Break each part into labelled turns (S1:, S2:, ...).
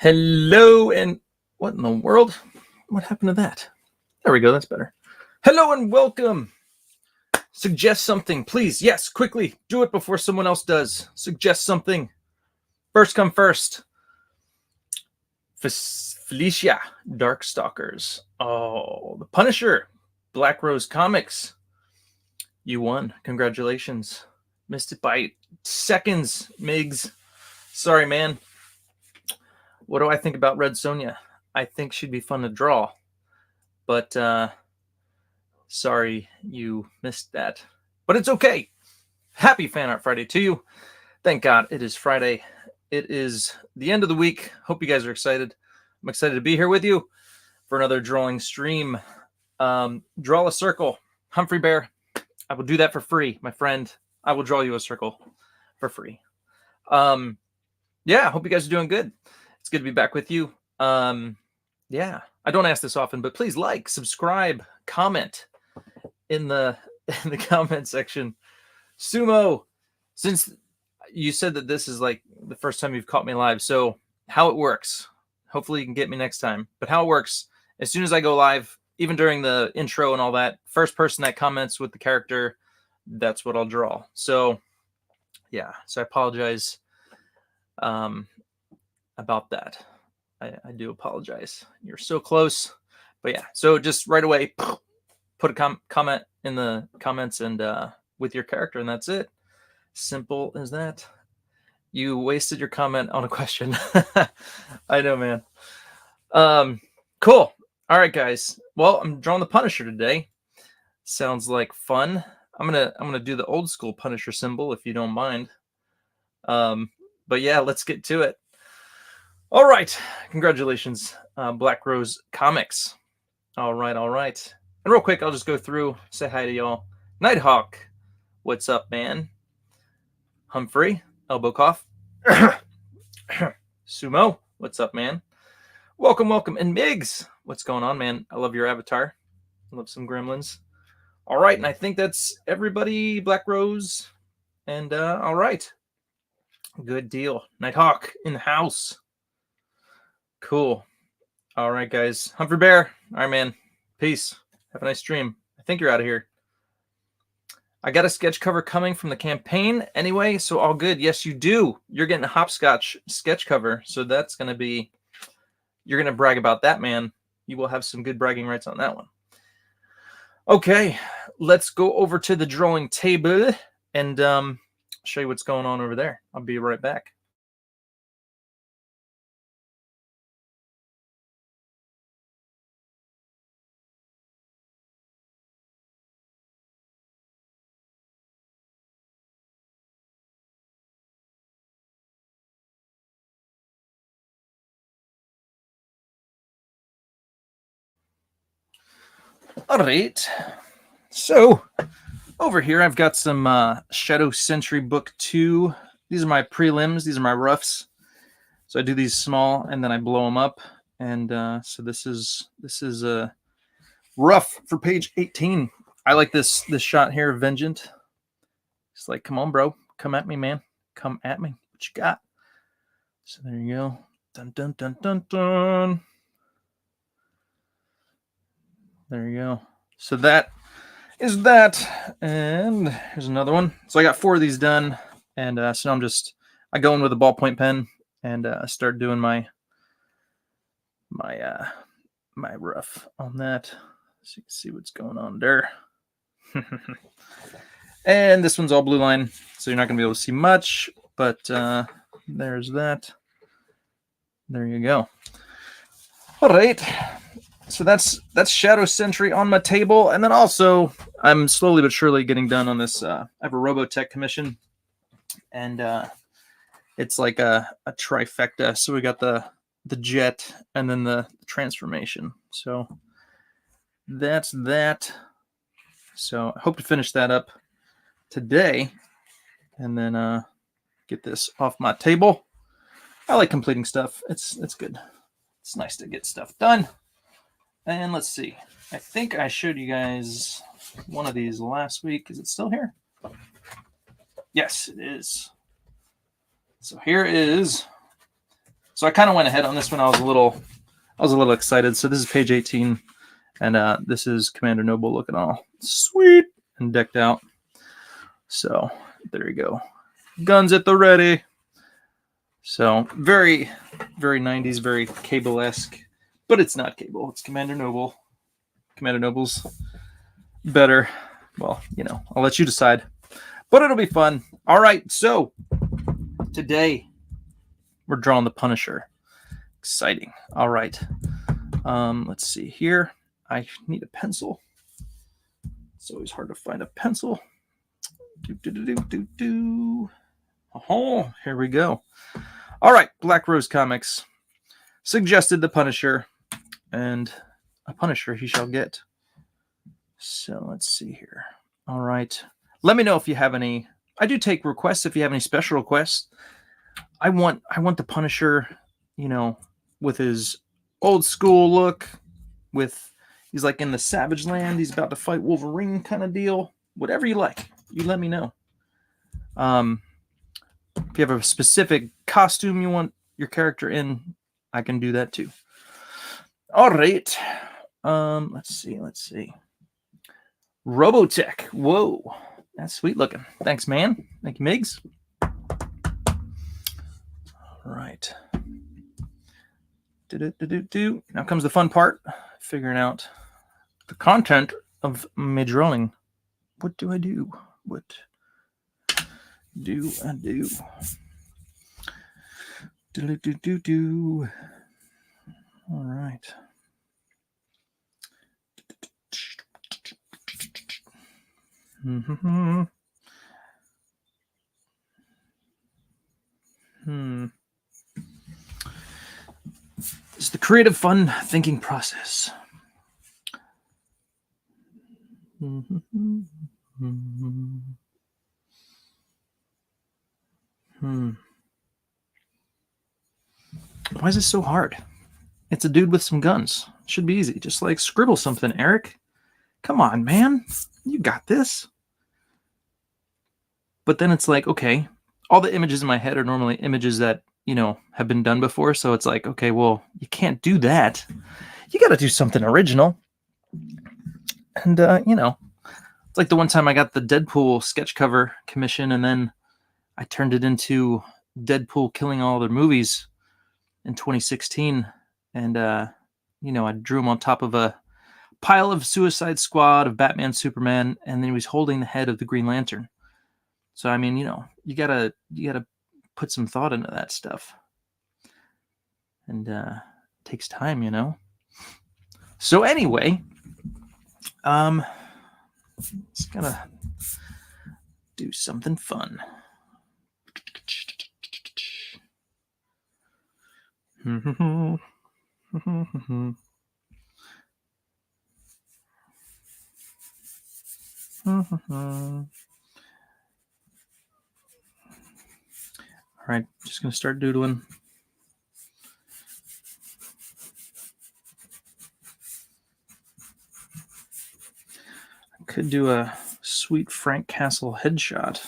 S1: Hello, and what in the world? What happened to that? There we go. That's better. Hello and welcome. Suggest something, please. Yes, quickly. Do it before someone else does. Suggest something. First come first. Felicia, Darkstalkers. Oh, The Punisher, Black Rose Comics. You won. Congratulations. Missed it by seconds, Migs. Sorry, man. What do I think about Red Sonja? I think she'd be fun to draw. But sorry you missed that. But it's okay. Happy Fan Art Friday to you. Thank God it is Friday. It is the end of the week. Hope you guys are excited. I'm excited to be here with you for another drawing stream. Draw a circle. Humphrey Bear, I will do that for free, my friend. I will draw you a circle for free. Yeah, hope you guys are doing good. It's good to be back with you. Yeah, I don't ask this often, but please like, subscribe, comment in the comment section. Sumo, since you said that this is like the first time you've caught me live, so how it works, hopefully you can get me next time, but how it works, as soon as I go live, even during the intro and all that, first person that comments with the character, that's what I'll draw. So yeah, so I apologize about that. I do apologize. You're so close. But yeah, so just right away, put a comment in the comments and with your character, and that's it. Simple as that. You wasted your comment on a question. I know, man. Cool. All right, guys. Well, I'm drawing the Punisher today. Sounds like fun. I'm gonna do the old school Punisher symbol if you don't mind. But yeah, let's get to it. All right. Congratulations, Black Rose Comics. All right. And real quick, I'll just go through, say hi to y'all. Nighthawk, what's up, man? Humphrey, elbow cough. Sumo, what's up, man? Welcome. And Migs, what's going on, man? I love your avatar. I love some gremlins. All right, and I think that's everybody, Black Rose. And all right. Good deal. Nighthawk in the house. Cool. All right, guys. Humphrey Bear. All right, man. Peace. Have a nice stream. I think you're out of here. I got a sketch cover coming from the campaign anyway, so all good. Yes, you do. You're getting a hopscotch sketch cover, so that's going to be... You're going to brag about that, man. You will have some good bragging rights on that one. Okay, let's go over to the drawing table and show you what's going on over there. I'll be right back. All right, so over here I've got some Shadow Sentry Book 2. These are my prelims. These are my roughs. So I do these small and then I blow them up. And so this is a rough for page 18. I like this shot here, Vengeant. It's like, come on, bro, come at me, man, come at me. What you got? So there you go. Dun dun dun dun dun. There you go. So that is that. And here's another one. So I got 4 of these done. And so now I go in with a ballpoint pen and start doing my rough on that. So you can see what's going on there. And this one's all blue line, so you're not going to be able to see much. But there's that. There you go. All right. So that's Shadow Sentry on my table. And then also, I'm slowly but surely getting done on this. I have a Robotech commission. And it's like a trifecta. So we got the jet and then the transformation. So that's that. So I hope to finish that up today. And then get this off my table. I like completing stuff. It's good. It's nice to get stuff done. And let's see. I think I showed you guys one of these last week. Is it still here? Yes, it is. So here is So I kind of went ahead on this one. I was a little excited. So this is page 18, and this is Commander Noble looking all sweet and decked out. So there you go. Guns at the ready. So very, very 90s, very Cable-esque. But it's not Cable. It's Commander Noble. Commander Noble's better. Well, I'll let you decide. But it'll be fun. All right, so today we're drawing the Punisher. Exciting. All right. Let's see here. I need a pencil. It's always hard to find a pencil. Oh, here we go. All right, Black Rose Comics suggested the Punisher, and a Punisher he shall get. So let's see here. All right. Let me know if you have any. I do take requests if you have any special requests. I want the Punisher, with his old school look, he's like in the Savage Land, he's about to fight Wolverine kind of deal. Whatever you like, you let me know. If you have a specific costume you want your character in, I can do that too. All right. Let's see. Robotech. Whoa. That's sweet looking. Thanks, man. Thank you, Migs. All right. Now comes the fun part. Figuring out the content of my drawing. What do I do? What do I do? All right. It's the creative, fun thinking process. Why is this so hard? It's a dude with some guns. It should be easy. Just like scribble something, Eric. Come on, man. You got this. But then it's like, okay, all the images in my head are normally images that, have been done before. So it's like, okay, well, you can't do that. You got to do something original. And, it's like the one time I got the Deadpool sketch cover commission, and then I turned it into Deadpool killing all other movies in 2016. And, I drew him on top of a pile of Suicide Squad, of Batman, Superman, and then he was holding the head of the Green Lantern. So, I mean, you gotta put some thought into that stuff. And it takes time, So anyway, just gotta do something fun. All right, just going to start doodling. I could do a sweet Frank Castle headshot.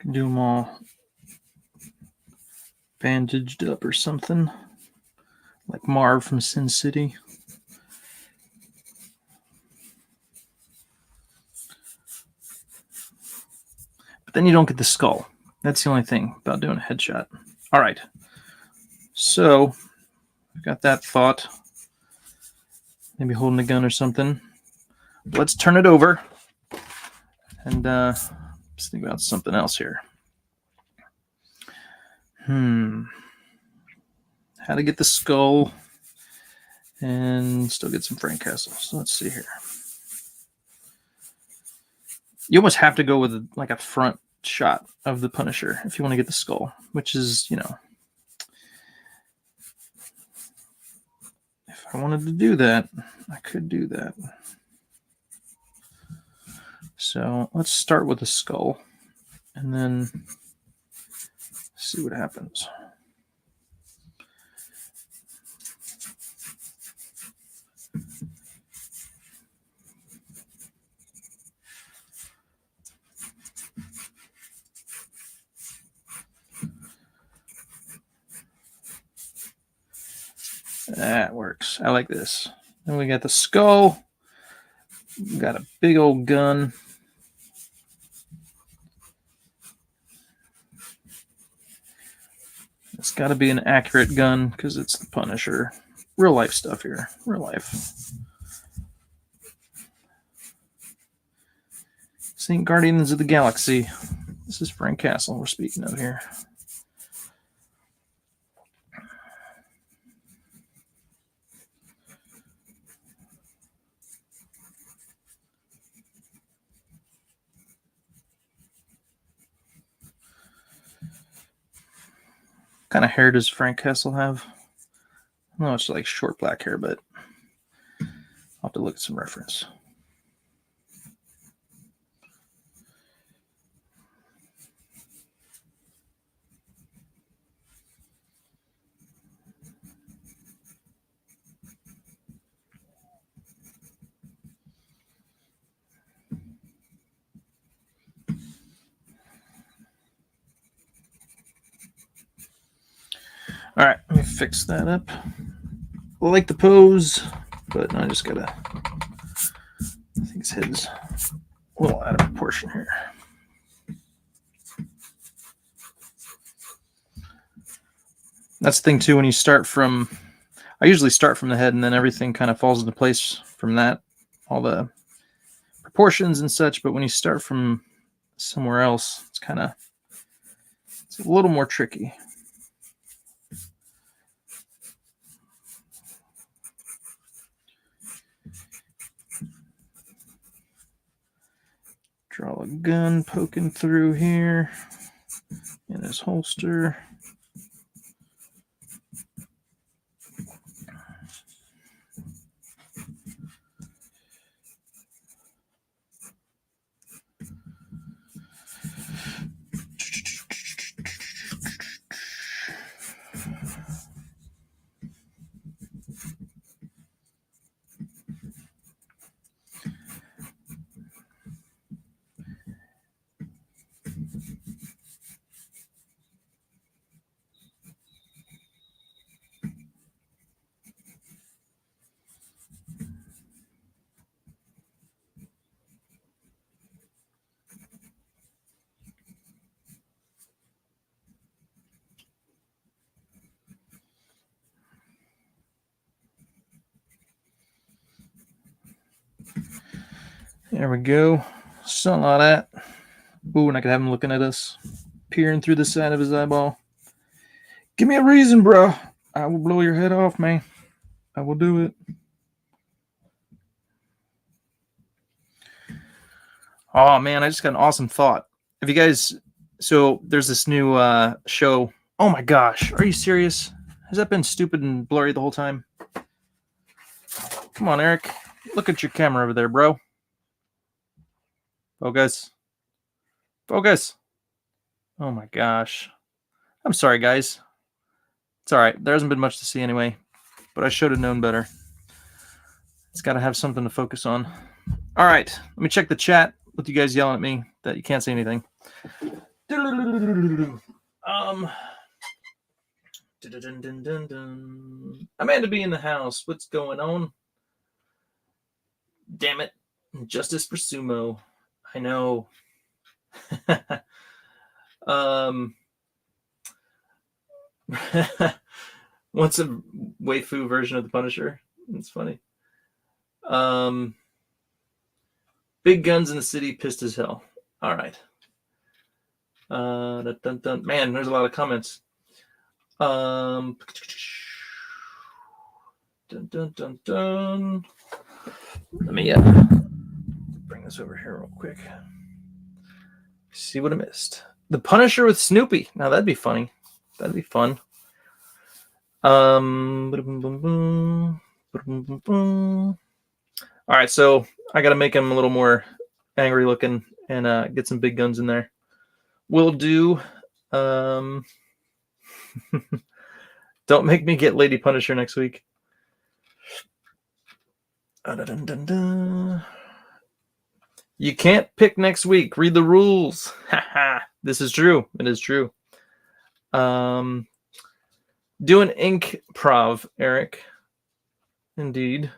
S1: Can do them all bandaged up or something, like Marv from Sin City. But then you don't get the skull. That's the only thing about doing a headshot. All right. So I've got that thought. Maybe holding a gun or something. Let's turn it over and let's think about something else here. How to get the skull and still get some Frank Castle. So let's see here. You almost have to go with like a front shot of the Punisher if you want to get the skull, which is, you know, if I wanted to do that, I could do that. So let's start with the skull and then see what happens. That works. I like this. Then we got the skull. We got a big old gun. It's got to be an accurate gun because it's the Punisher. Real life stuff here. Real life. This ain't Guardians of the Galaxy. This is Frank Castle we're speaking of here. What kind of hair does Frank Castle have? No, it's like short black hair, but I'll have to look at some reference. All right, let me fix that up. I like the pose, but I just gotta. I think his head's a little out of proportion here. That's the thing too. When you start from, I usually start from the head, and then everything kind of falls into place from that, all the proportions and such. But when you start from somewhere else, it's a little more tricky. Draw a gun poking through here in his holster. There we go. Saw a lot of that. Ooh, and I could have him looking at us, peering through the side of his eyeball. Give me a reason, bro. I will blow your head off, man. I will do it. Oh, man, I just got an awesome thought. If you guys, so there's this new show. Oh, my gosh. Are you serious? Has that been stupid and blurry the whole time? Come on, Eric. Look at your camera over there, bro. Focus. Focus. Oh, my gosh. I'm sorry, guys. It's all right. There hasn't been much to see anyway, but I should have known better. It's got to have something to focus on. All right. Let me check the chat with you guys yelling at me that you can't say anything. Amanda B in the house. What's going on? Damn it. Justice for Sumo. I know. What's a waifu version of the Punisher? It's funny. Big guns in the city, pissed as hell. All right. Man, there's a lot of comments. Dun, dun, dun, dun. Let me bring this over here real quick. See what I missed. The Punisher with Snoopy. Now that'd be funny. That'd be fun. All right, so I got to make him a little more angry looking and get some big guns in there. We'll do. Don't make me get Lady Punisher next week. You can't pick next week. Read the rules. This is true. It is true. Do an ink prov, Eric. Indeed.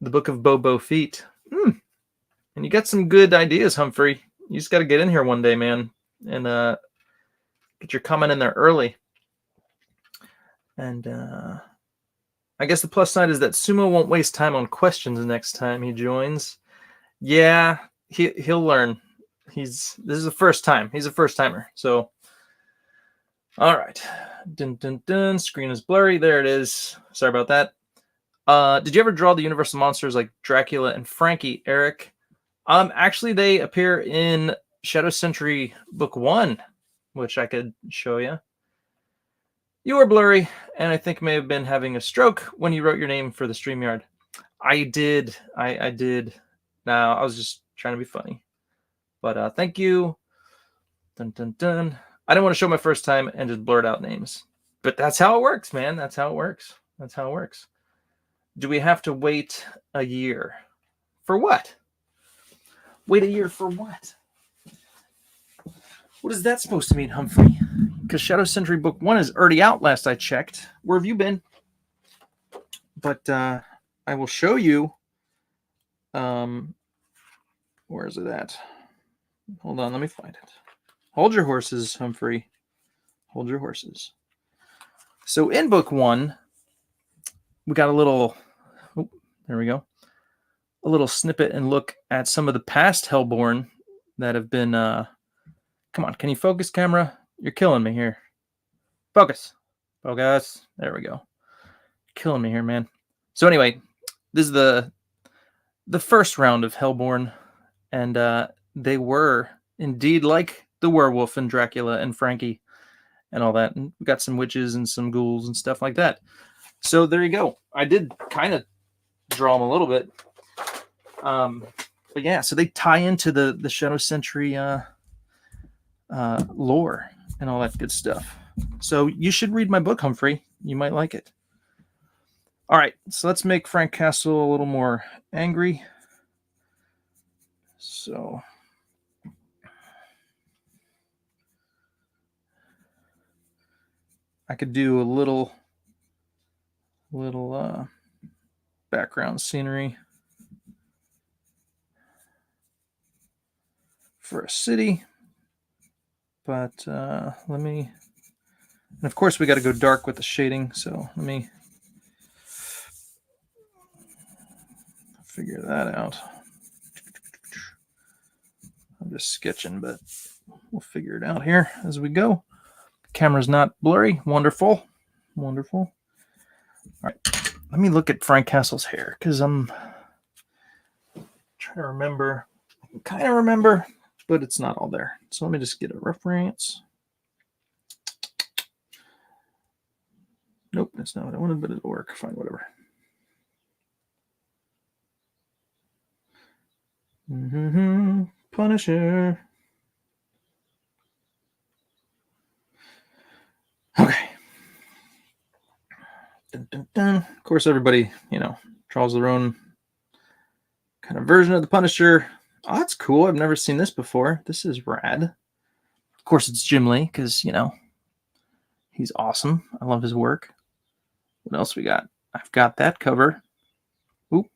S1: The Book of Bobo Feet. And you got some good ideas, Humphrey. You just got to get in here one day, man, and get your comment in there early. And I guess the plus side is that Sumo won't waste time on questions next time he joins. Yeah, he'll learn. This is the first time. He's a first timer. So, all right. Dun, dun, dun. Screen is blurry. There it is. Sorry about that. Did you ever draw the Universal monsters like Dracula and Frankie, Eric? Actually, they appear in Shadow Sentry Book 1, which I could show you. You were blurry, and I think may have been having a stroke when you wrote your name for the StreamYard. I did. I did. Now, I was just trying to be funny. But thank you. Dun, dun, dun. I didn't want to show my first time and just blurt out names. But that's how it works, man. That's how it works. That's how it works. Do we have to wait a year? For what? Wait a year for what? What is that supposed to mean, Humphrey? Because Shadow Sentry Book 1 is already out last I checked. Where have you been? But I will show you. Where is it at? Hold on, let me find it. Hold your horses, Humphrey. Hold your horses. So in Book 1, we got a little... Oh, there we go. A little snippet and look at some of the past Hellborn that have been... Come on, can you focus, camera? You're killing me here. Focus. Focus. There we go. Killing me here, man. So anyway, this is the first round of Hellborn, and they were indeed like the werewolf and Dracula and Frankie and all that. And we got some witches and some ghouls and stuff like that. So there you go. I did kind of draw them a little bit. But yeah, so they tie into the Shadow Sentry lore and all that good stuff. So you should read my book, Humphrey. You might like it. All right, so let's make Frank Castle a little more angry. So I could do a little background scenery for a city. But let me, and of course we got to go dark with the shading. So let me figure that out. I'm just sketching, but we'll figure it out here as we go. Camera's not blurry. Wonderful. Wonderful. All right. Let me look at Frank Castle's hair because I'm trying to remember. I can kind of remember, but it's not all there. So let me just get a reference. Nope, that's not what I wanted, but it'll work. Fine, whatever. Punisher. Okay. Dun, dun, dun. Of course, everybody, draws their own kind of version of the Punisher. Oh, that's cool. I've never seen this before. This is rad. Of course, it's Jim Lee because, he's awesome. I love his work. What else we got? I've got that cover. Oop.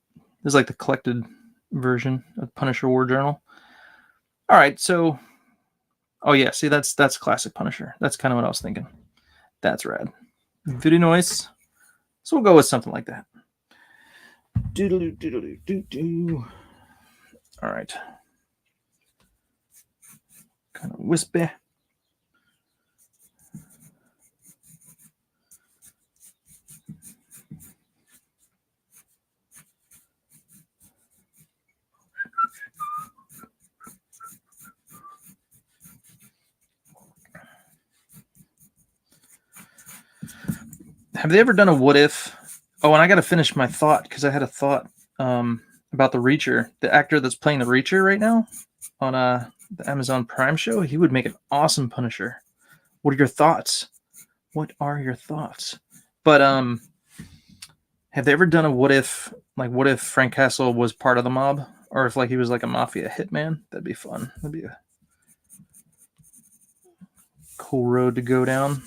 S1: This is like the collected version of Punisher War Journal. All right, so... Oh, yeah, see, that's classic Punisher. That's kind of what I was thinking. That's rad. Very nice. So we'll go with something like that. Doodaloo, doodaloo, doo-doo. All right. Kind of wispy. Have they ever done a what if? Oh, and I got to finish my thought because I had a thought about the Reacher. The actor that's playing the Reacher right now on the Amazon Prime show, he would make an awesome Punisher. What are your thoughts? What are your thoughts? But have they ever done a what if? Like, what if Frank Castle was part of the mob, or if like he was like a mafia hitman? That'd be fun. That'd be a cool road to go down.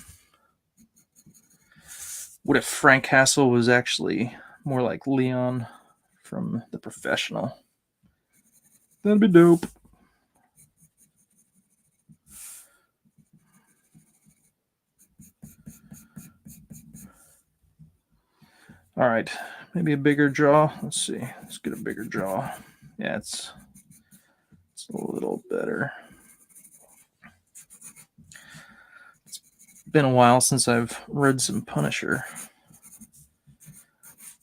S1: What if Frank Castle was actually more like Leon from The Professional? That'd be dope. All right, maybe a bigger jaw. Let's see. Let's get a bigger jaw. Yeah, it's a little better. It's been a while since I've read some Punisher.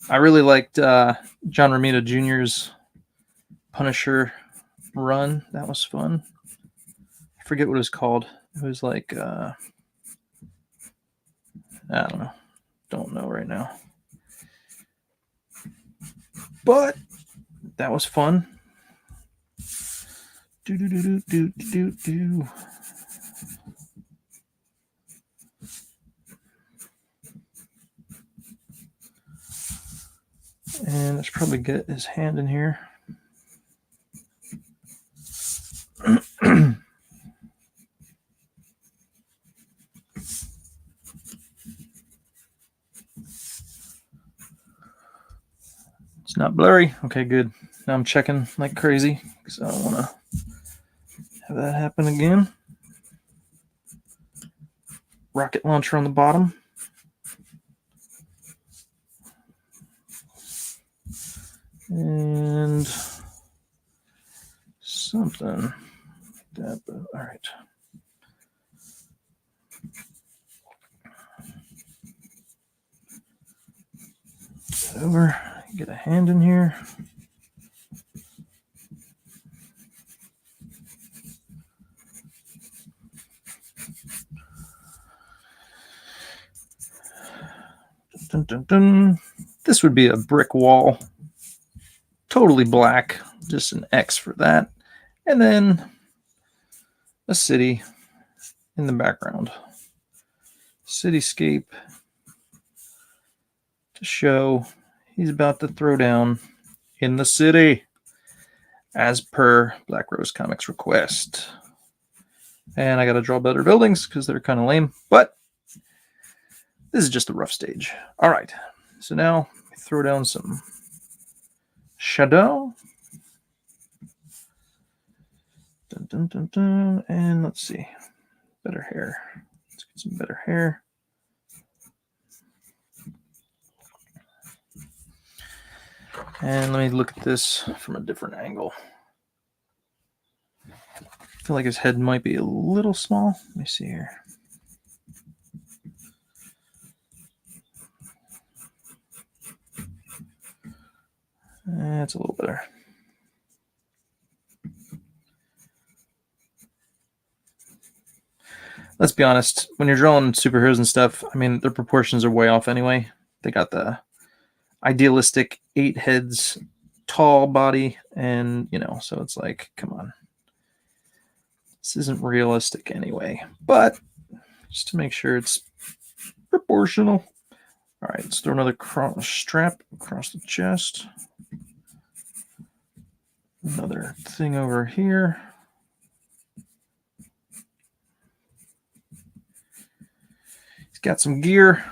S1: I really liked John Romita Jr.'s Punisher run. That was fun. I forget what it was called. It was like I don't know. Don't know right now. But that was fun. Do do do do do do do. And let's probably get his hand in here. It's not blurry. Okay, good. Now I'm checking like crazy because I don't want to have that happen again. Rocket launcher on the bottom. And something like that. But all right. Get over. Get a hand in here. Dun, dun, dun. This would be a brick wall. Totally black. Just an X for that. And then a city in the background. Cityscape to show he's about to throw down in the city as per Black Rose Comics request. And I got to draw better buildings because they're kind of lame, but this is just a rough stage. All right, so now throw down some shadow. Dun, dun, dun, dun. And let's see, better hair. Let's get some better hair. And let me look at this from a different angle. I feel like his head might be a little small. Let me see here. That's a little better. Let's be honest, when you're drawing superheroes and stuff, I mean, their proportions are way off anyway. They got the idealistic 8 heads, tall body, and, you know, so it's like, come on. This isn't realistic anyway, but just to make sure it's proportional. All right, let's throw another strap across the chest. Another thing over here. He's got some gear.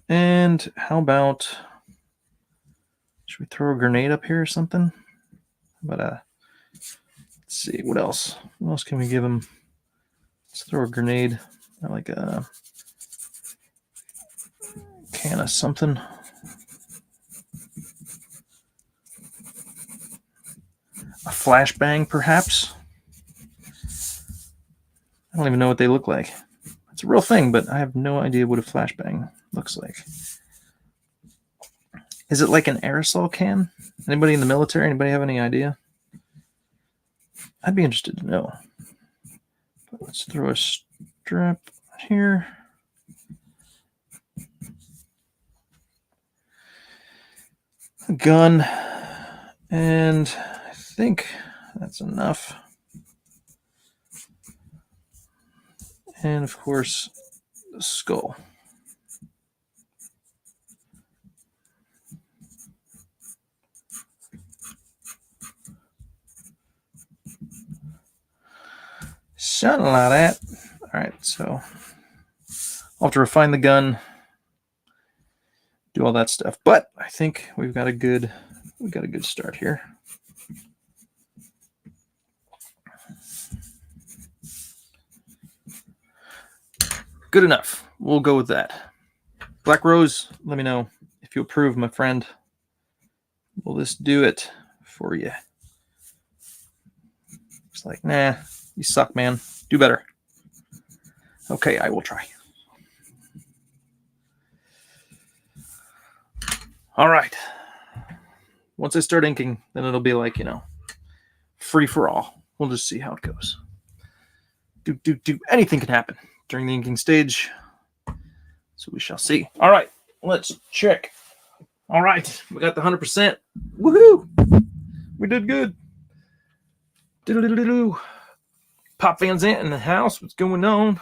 S1: And how about, should we throw a grenade up here or something? But let's see, what else? What else can we give him? Let's throw a grenade. I like a can of something. A flashbang, perhaps? I don't even know what they look like. It's a real thing, but I have no idea what a flashbang looks like. Is it like an aerosol can? Anybody in the military? Anybody have any idea? I'd be interested to know. But let's throw a strap here. A gun. And I think that's enough. And of course, the skull. Something like that. All right, so I'll have to refine the gun, do all that stuff. But I think we've got a good start here. Good enough. We'll go with that. Black Rose, let me know if you approve, my friend. Will this do it for you? It's like, nah, you suck, man. Do better. Okay, I will try. All right. Once I start inking, then it'll be like, free for all. We'll just see how it goes. Anything can happen during the inking stage. So we shall see. All right, let's check. All right, we got the 100%. Woohoo! We did good. Diddle-diddle-diddle. Pop Van Zant in the house. What's going on?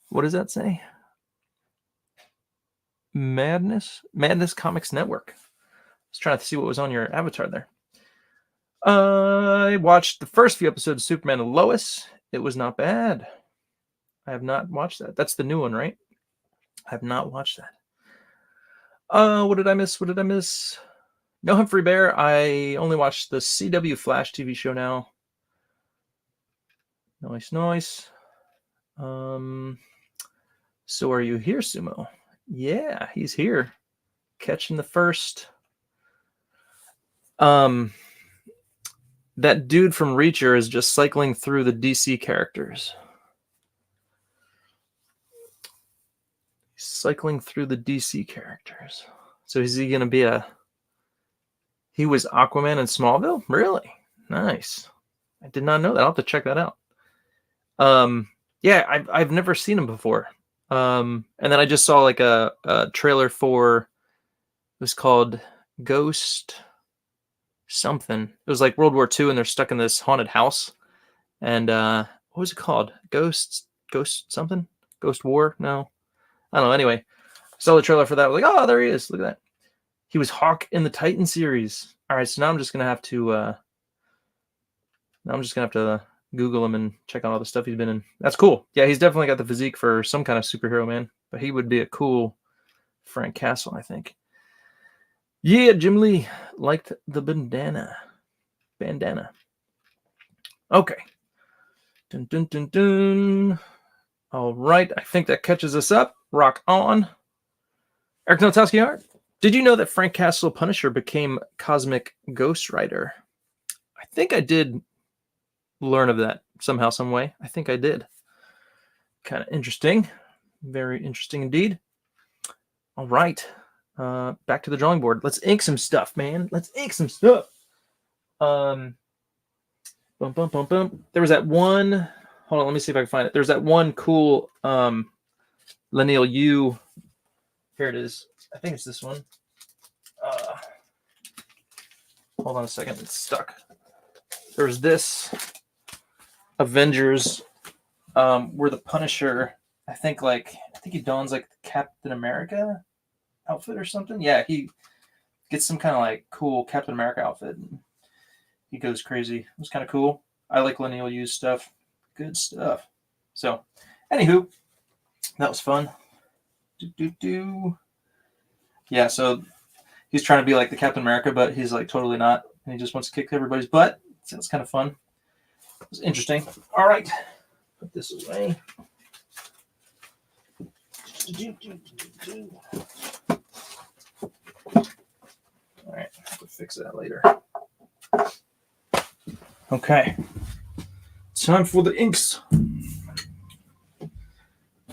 S1: What does that say? Madness Comics Network. I was trying to see what was on your avatar there. I watched the first few episodes of Superman and Lois. It was not bad. I have not watched that. That's the new one, right? I have not watched that. What did I miss? No Humphrey Bear. I only watched the CW Flash TV show now. Nice. So are you here, Sumo? Yeah, he's here. Catching the first. That dude from Reacher is just cycling through the DC characters. So is he going to be he was Aquaman in Smallville? Really? Nice. I did not know that. I'll have to check that out. Yeah, I've never seen him before. And then I just saw like a trailer for, it was called Ghost something. It was like World War II and they're stuck in this haunted house. And what was it called? Ghost something? Ghost War? No. I don't know. Anyway, I saw the trailer for that. I was like, oh, there he is. Look at that. He was Hawk in the Titan series. All right, so now I'm just gonna have to Google him and check out all the stuff he's been in. That's cool. Yeah, he's definitely got the physique for some kind of superhero, man. But he would be a cool Frank Castle, I think. Yeah, Jim Lee liked the bandana. Okay. Dun. All right, I think that catches us up. Rock on. Eric Notowski art. Did you know that Frank Castle Punisher became Cosmic Ghost Rider? I think I did learn of that somehow, some way. I think I did. Kind of interesting. Very interesting indeed. All right. Back to the drawing board. Let's ink some stuff, man. Let's ink some stuff. There was that one. Hold on, let me see if I can find it. There's that one cool Lineal U. Here it is. I think it's this one. Hold on a second. It's stuck. There's this Avengers where the Punisher, I think he dons like the Captain America outfit or something. Yeah, he gets some kind of like cool Captain America outfit and he goes crazy. It was kind of cool. I like Lineal U stuff. Good stuff. So, anywho, that was fun. Yeah, so he's trying to be like the Captain America, but he's like totally not. And he just wants to kick everybody's butt. So it's kind of fun. It was interesting. All right. Put this away. All right. We'll fix that later. Okay. Time for the inks.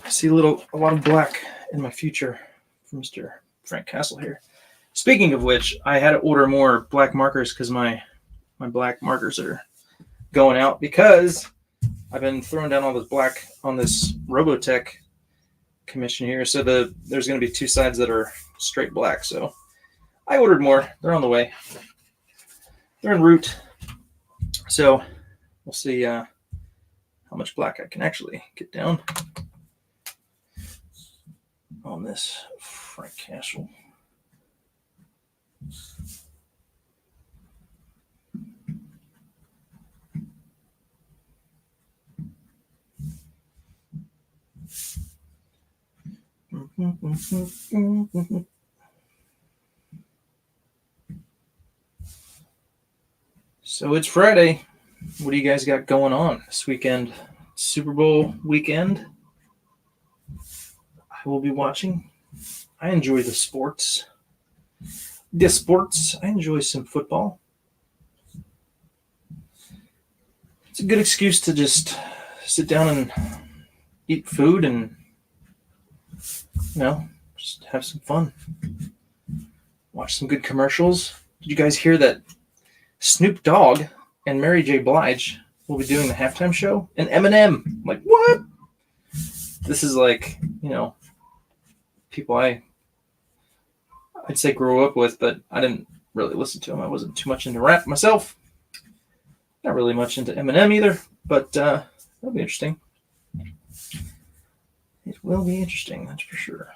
S1: I see a lot of black in my future for Mr. Frank Castle here. Speaking of which, I had to order more black markers because my black markers are going out because I've been throwing down all this black on this Robotech commission here. So there's going to be two sides that are straight black. So I ordered more. They're on the way. They're en route. So we'll see how much black I can actually get down on this Frank Castle. So it's Friday. What do you guys got going on this weekend? Super Bowl weekend. I will be watching. I enjoy the sports. I enjoy some football. It's a good excuse to just sit down and eat food and, just have some fun. Watch some good commercials. Did you guys hear that Snoop Dogg and Mary J. Blige will be doing the halftime show? And Eminem. Like, what? This is like, people I'd say grew up with, but I didn't really listen to them. I wasn't too much into rap myself. Not really much into Eminem either, but that'll be interesting. It will be interesting, that's for sure.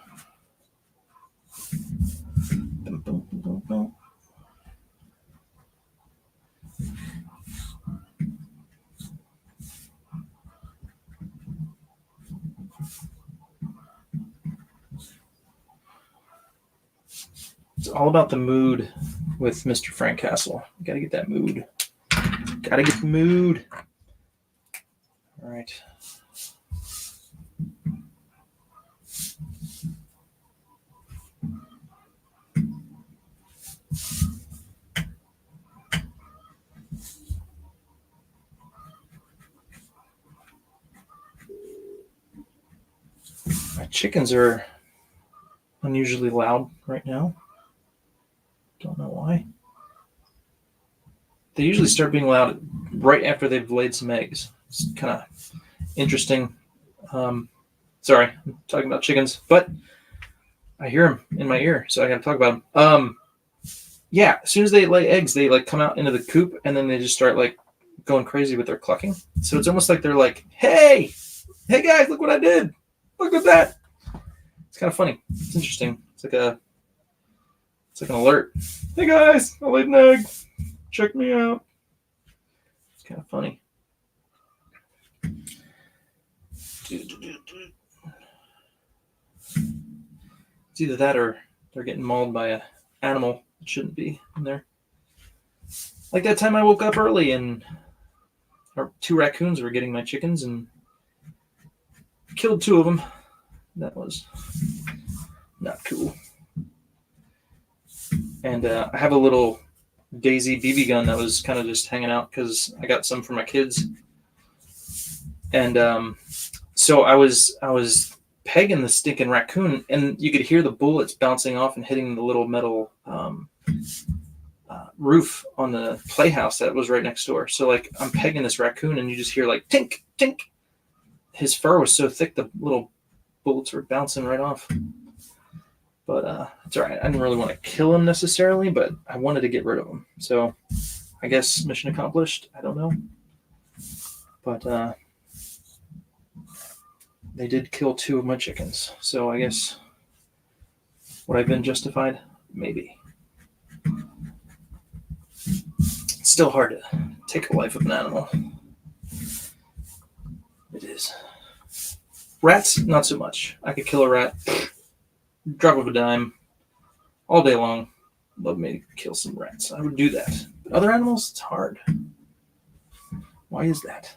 S1: It's all about the mood with Mr. Frank Castle. You gotta get that mood. Gotta get the mood. All right. My chickens are unusually loud right now. Don't know why. They usually start being loud right after they've laid some eggs. It's kind of interesting. Sorry, I'm talking about chickens, but I hear them in my ear, so I got to talk about them. Yeah, as soon as they lay eggs, they come out into the coop, and then they just start going crazy with their clucking. So it's almost like they're like, "Hey guys, look what I did! Look at that!" It's kind of funny. It's interesting. It's like an alert. Hey guys, I laid an egg. Check me out. It's kind of funny. It's either that or they're getting mauled by an animal that shouldn't be in there. Like that time I woke up early and two raccoons were getting my chickens and killed two of them. That was not cool. And I have a little Daisy BB gun that was kind of just hanging out because I got some for my kids. And so I was pegging the stinking raccoon, and you could hear the bullets bouncing off and hitting the little metal roof on the playhouse that was right next door. So I'm pegging this raccoon, and you just hear tink, tink. His fur was so thick, the little bullets were bouncing right off. But it's all right. I didn't really want to kill him necessarily, but I wanted to get rid of him. So I guess mission accomplished. I don't know. But they did kill two of my chickens. So I guess would I have been justified? Maybe. It's still hard to take a life of an animal. It is. Rats, not so much. I could kill a rat. Drop of a dime. All day long. Love me to kill some rats. I would do that. But other animals, it's hard. Why is that?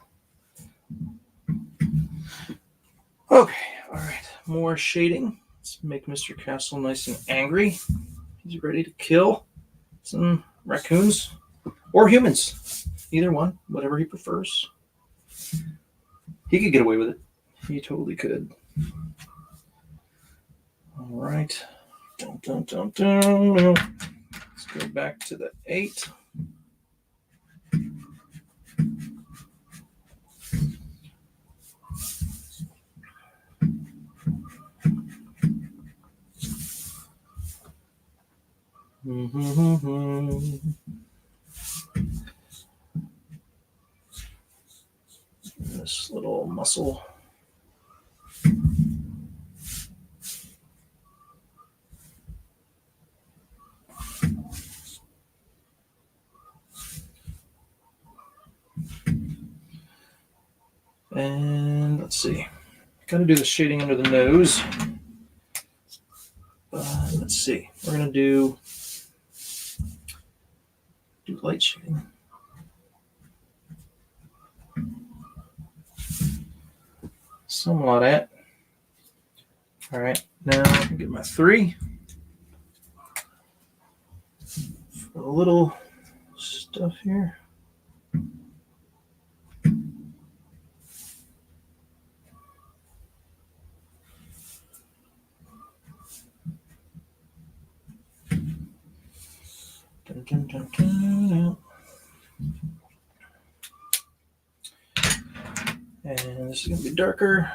S1: Okay, all right. More shading. Let's make Mr. Castle nice and angry. He's ready to kill some raccoons. Or humans. either one, whatever he prefers. He could get away with it. He totally could. All right. Dun, dun, dun, dun. Let's go back to the 8. This little muscle. And let's see. Got to do the shading under the nose. Let's see. We're going to do light shading. Somewhat. All right. Now I can get my 3. For a little stuff here. Dun, dun, dun, dun. And this is going to be darker.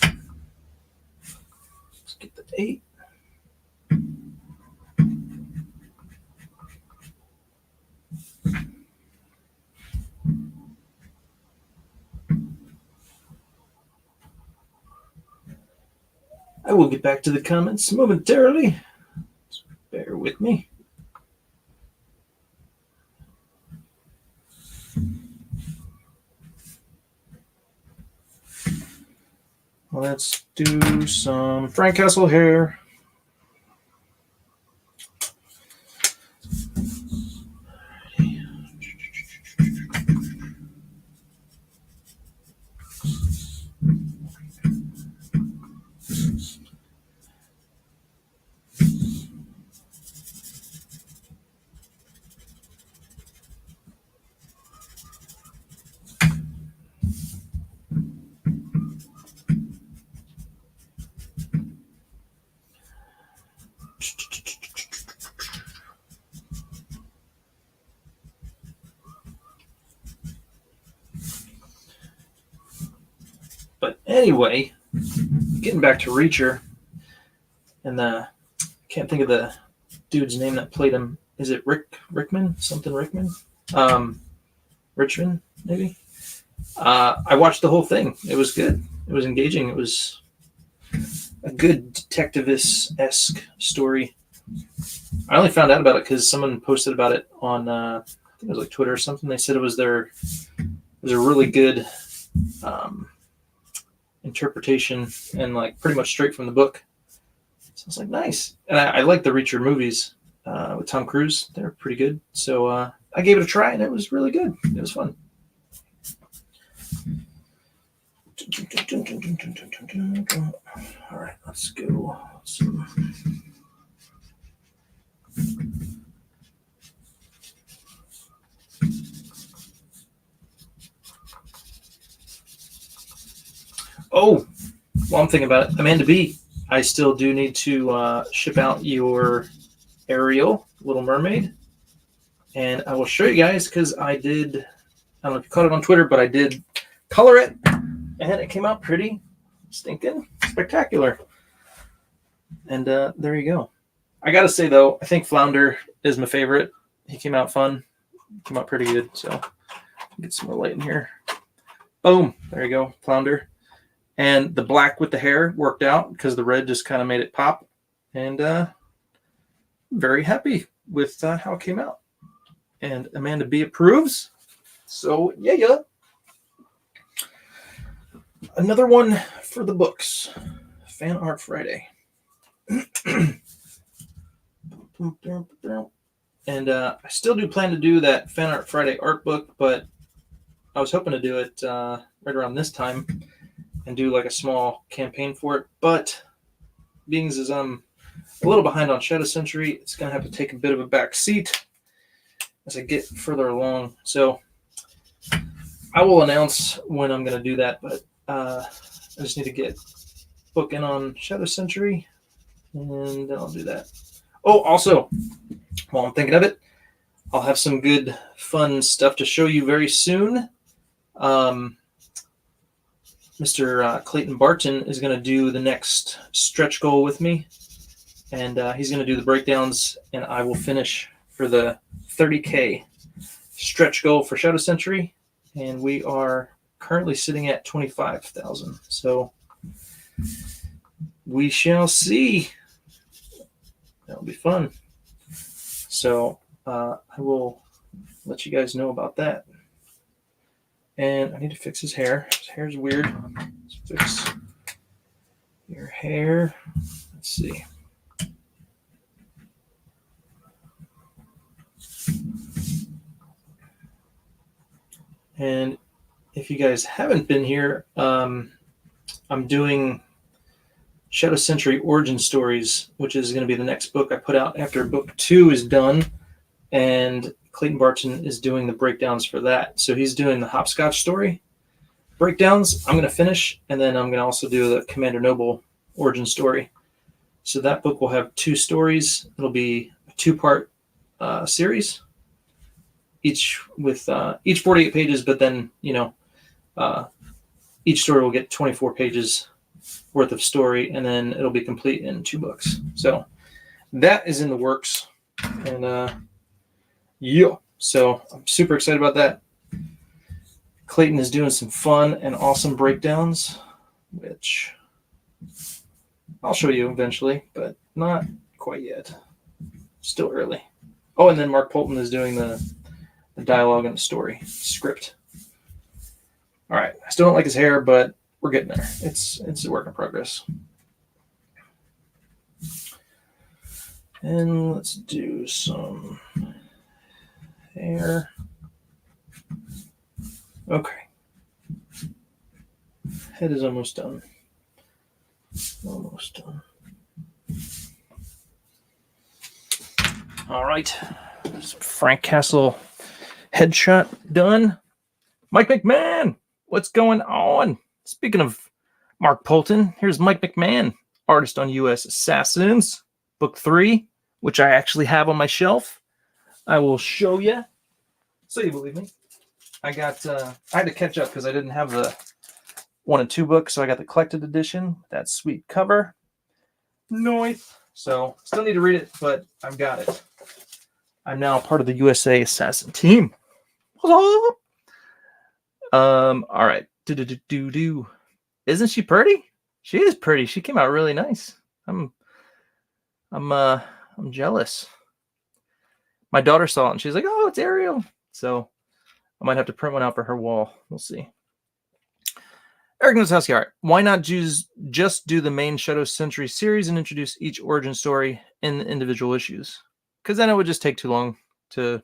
S1: Let's get the 8. I will get back to the comments momentarily. So bear with me. Let's do some Frank Castle hair. But anyway, getting back to Reacher, and can't think of the dude's name that played him. Is it Rickman? Something Rickman? Richmond, maybe? I watched the whole thing. It was good. It was engaging. It was a good detective-esque story. I only found out about it because someone posted about it on, I think it was like Twitter or something. They said it was a really good interpretation and like pretty much straight from the book. So I was like, nice. And I like the Reacher movies with Tom Cruise. They're pretty good. So I gave it a try and it was really good. It was fun. All right, let's go. Oh, well, I'm thinking about it. Amanda B., I still do need to ship out your Ariel, Little Mermaid. And I will show you guys because I don't know if you caught it on Twitter, but I did color it. And it came out pretty stinking spectacular. And there you go. I got to say, though, I think Flounder is my favorite. He came out fun. Came out pretty good. So get some more light in here. Boom. There you go. Flounder. And the black with the hair worked out because the red just kind of made it pop. And very happy with how it came out. And Amanda B. approves. So, yeah. Another one for the books. Fan Art Friday. And I still do plan to do that Fan Art Friday art book, but I was hoping to do it right around this time and do like a small campaign for it. But being as I'm a little behind on Shadow Century, it's going to have to take a bit of a back seat. as I get further along. So I will announce when I'm going to do that, but I just need to get booking on Shadow Century, and then I'll do that. Oh, also, while I'm thinking of it, I'll have some good, fun stuff to show you very soon. Mr. Clayton Barton is going to do the next stretch goal with me, and he's going to do the breakdowns, and I will finish for the 30K stretch goal for Shadow Century, and we are currently sitting at 25,000. So we shall see. That'll be fun. So I will let you guys know about that. And I need to fix his hair. His hair's weird. Let's fix your hair. Let's see. And if you guys haven't been here, I'm doing Shadow Century Origin Stories, which is going to be the next book I put out after book 2 is done. And Clayton Barton is doing the breakdowns for that. So he's doing the Hopscotch story breakdowns. I'm going to finish, and then I'm going to also do the Commander Noble origin story. So that book will have 2 stories. It'll be a 2-part series, each with each 48 pages, but then, each story will get 24 pages worth of story, and then it'll be complete in 2 books. So that is in the works. And yeah, so I'm super excited about that. Clayton is doing some fun and awesome breakdowns, which I'll show you eventually, but not quite yet. Still early. Oh, and then Mark Polton is doing the dialogue and the story script. All right. I still don't like his hair, but we're getting there. It's a work in progress. And let's do some hair. Okay. Head is almost done. Almost done. All right. Frank Castle headshot done. Mike McMahon, what's going on? Speaking of Mark Polton, here's Mike McMahon, artist on U.S. Assassins, book 3, which I actually have on my shelf. I will show you, so you believe me. I had to catch up because I didn't have the 1 and 2 books, so I got the collected edition. That sweet cover. Nice. So still need to read it, but I've got it. I'm now part of the USA Assassin team. All right. Isn't she pretty? She is pretty. She came out really nice. I'm jealous. My daughter saw it and she's like, "Oh, it's Ariel." So I might have to print one out for her wall. We'll see. Eric Nozowski, all right. Why not just do the main Shadow Century series and introduce each origin story in the individual issues? Because then it would just take too long to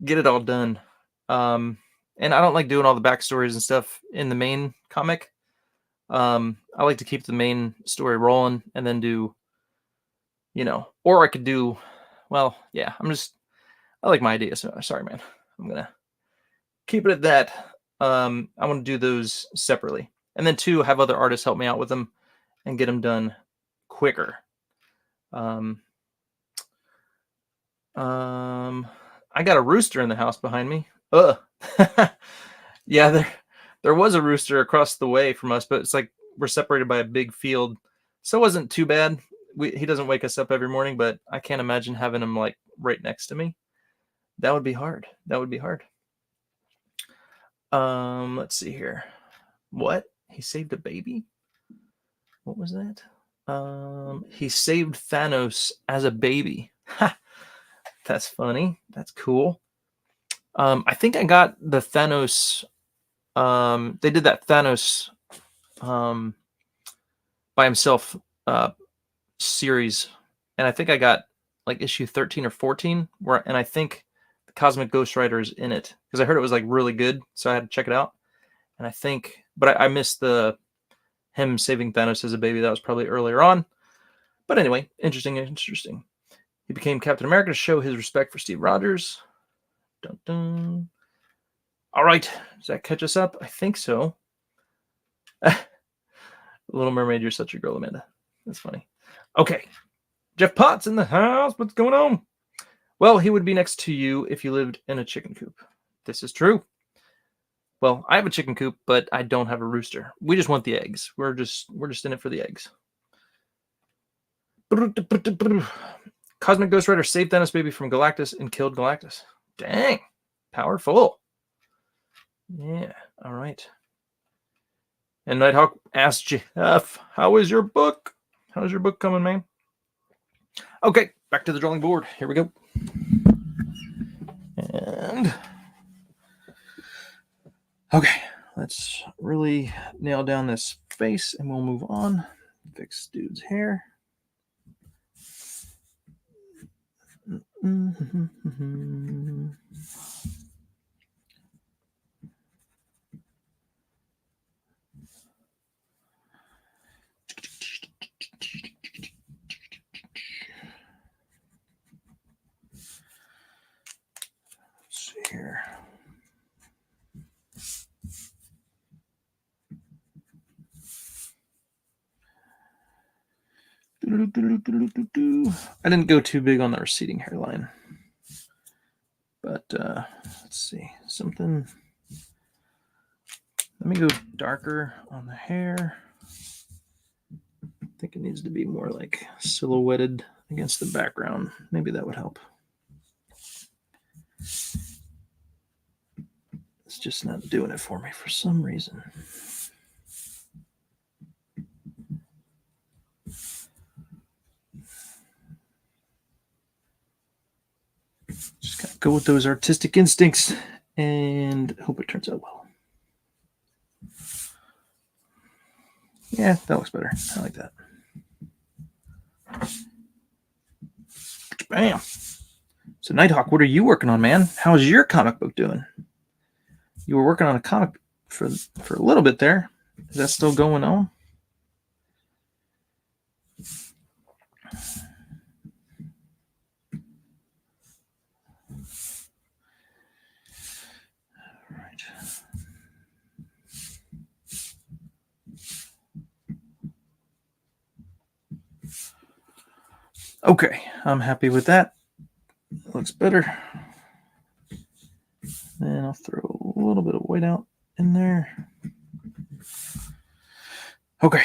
S1: get it all done. And I don't like doing all the backstories and stuff in the main comic. I like to keep the main story rolling and then do, or I could do, well, yeah, I like my idea. So sorry, man. I'm going to keep it at that. I want to do those separately. And then 2, have other artists help me out with them and get them done quicker. I got a rooster in the house behind me. Ugh. Yeah, there was a rooster across the way from us, but it's like we're separated by a big field. So it wasn't too bad. He doesn't wake us up every morning, but I can't imagine having him like right next to me. That would be hard. Let's see here. What? He saved a baby? What was that? He saved Thanos as a baby. Ha! That's funny. That's cool. I think I got the Thanos. They did that Thanos by himself series, and I think I got like issue 13 or 14, and I think the Cosmic Ghost Rider is in it because I heard it was like really good, so I had to check it out. And I think, but I missed him saving Thanos as a baby. That was probably earlier on. But anyway, interesting. He became Captain America to show his respect for Steve Rogers. Dun, dun. All right. Does that catch us up? I think so. Little Mermaid, you're such a girl, Amanda. That's funny. Okay. Jeff Potts in the house. What's going on? Well, he would be next to you if you lived in a chicken coop. This is true. Well, I have a chicken coop, but I don't have a rooster. We just want the eggs. We're just in it for the eggs. Cosmic Ghost Rider saved Dennis Baby from Galactus and killed Galactus. Dang. Powerful. Yeah. All right. And Nighthawk asked Jeff, how is your book? How's your book coming, man? Okay, back to the drawing board. Here we go. And okay, let's really nail down this face and we'll move on. Fix dude's hair. Let's see here. I didn't go too big on the receding hairline. But let's see. Something. Let me go darker on the hair. I think it needs to be more like silhouetted against the background. Maybe that would help. It's just not doing it for me for some reason. Just gotta go with those artistic instincts and hope it turns out well. Yeah, that looks better. I like that. Bam. So Nighthawk, what are you working on, man? How's your comic book doing? You were working on a comic for a little bit there. Is that still going on? Okay, I'm happy with that. Looks better. And I'll throw a little bit of white out in there. Okay.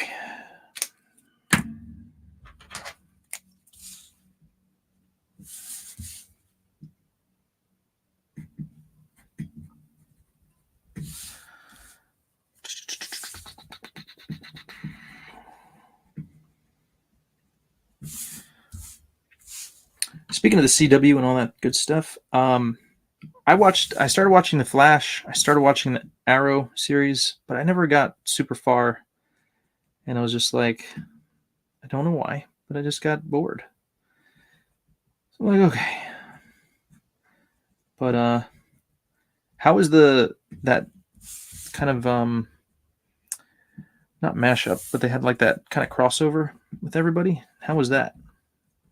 S1: Speaking of the CW and all that good stuff, I started watching The Flash. I started watching the Arrow series, but I never got super far. And I was just like, I don't know why, but I just got bored. So I'm like, okay. But how is that kind of not mashup, but they had like that kind of crossover with everybody? How was that?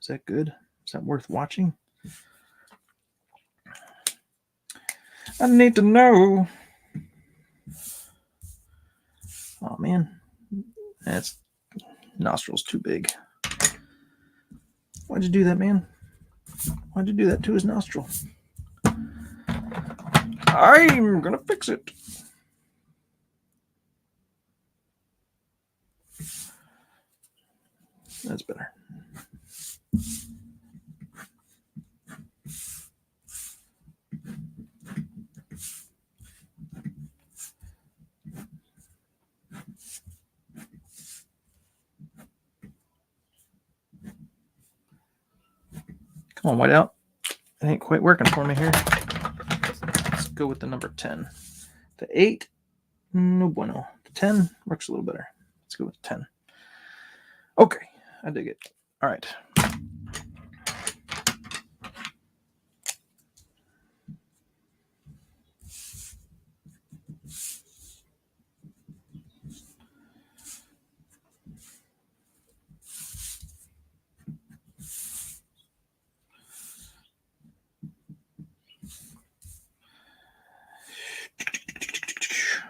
S1: Is that good? Is that worth watching? I need to know. Oh man, that's nostrils too big. Why'd you do that, man? Why'd you do that to his nostril? I'm gonna fix it. That's better. Come on, whiteout. It ain't quite working for me here. Let's go with the number 10. The 8, no bueno. The 10 works a little better. Let's go with 10. Okay, I dig it. All right.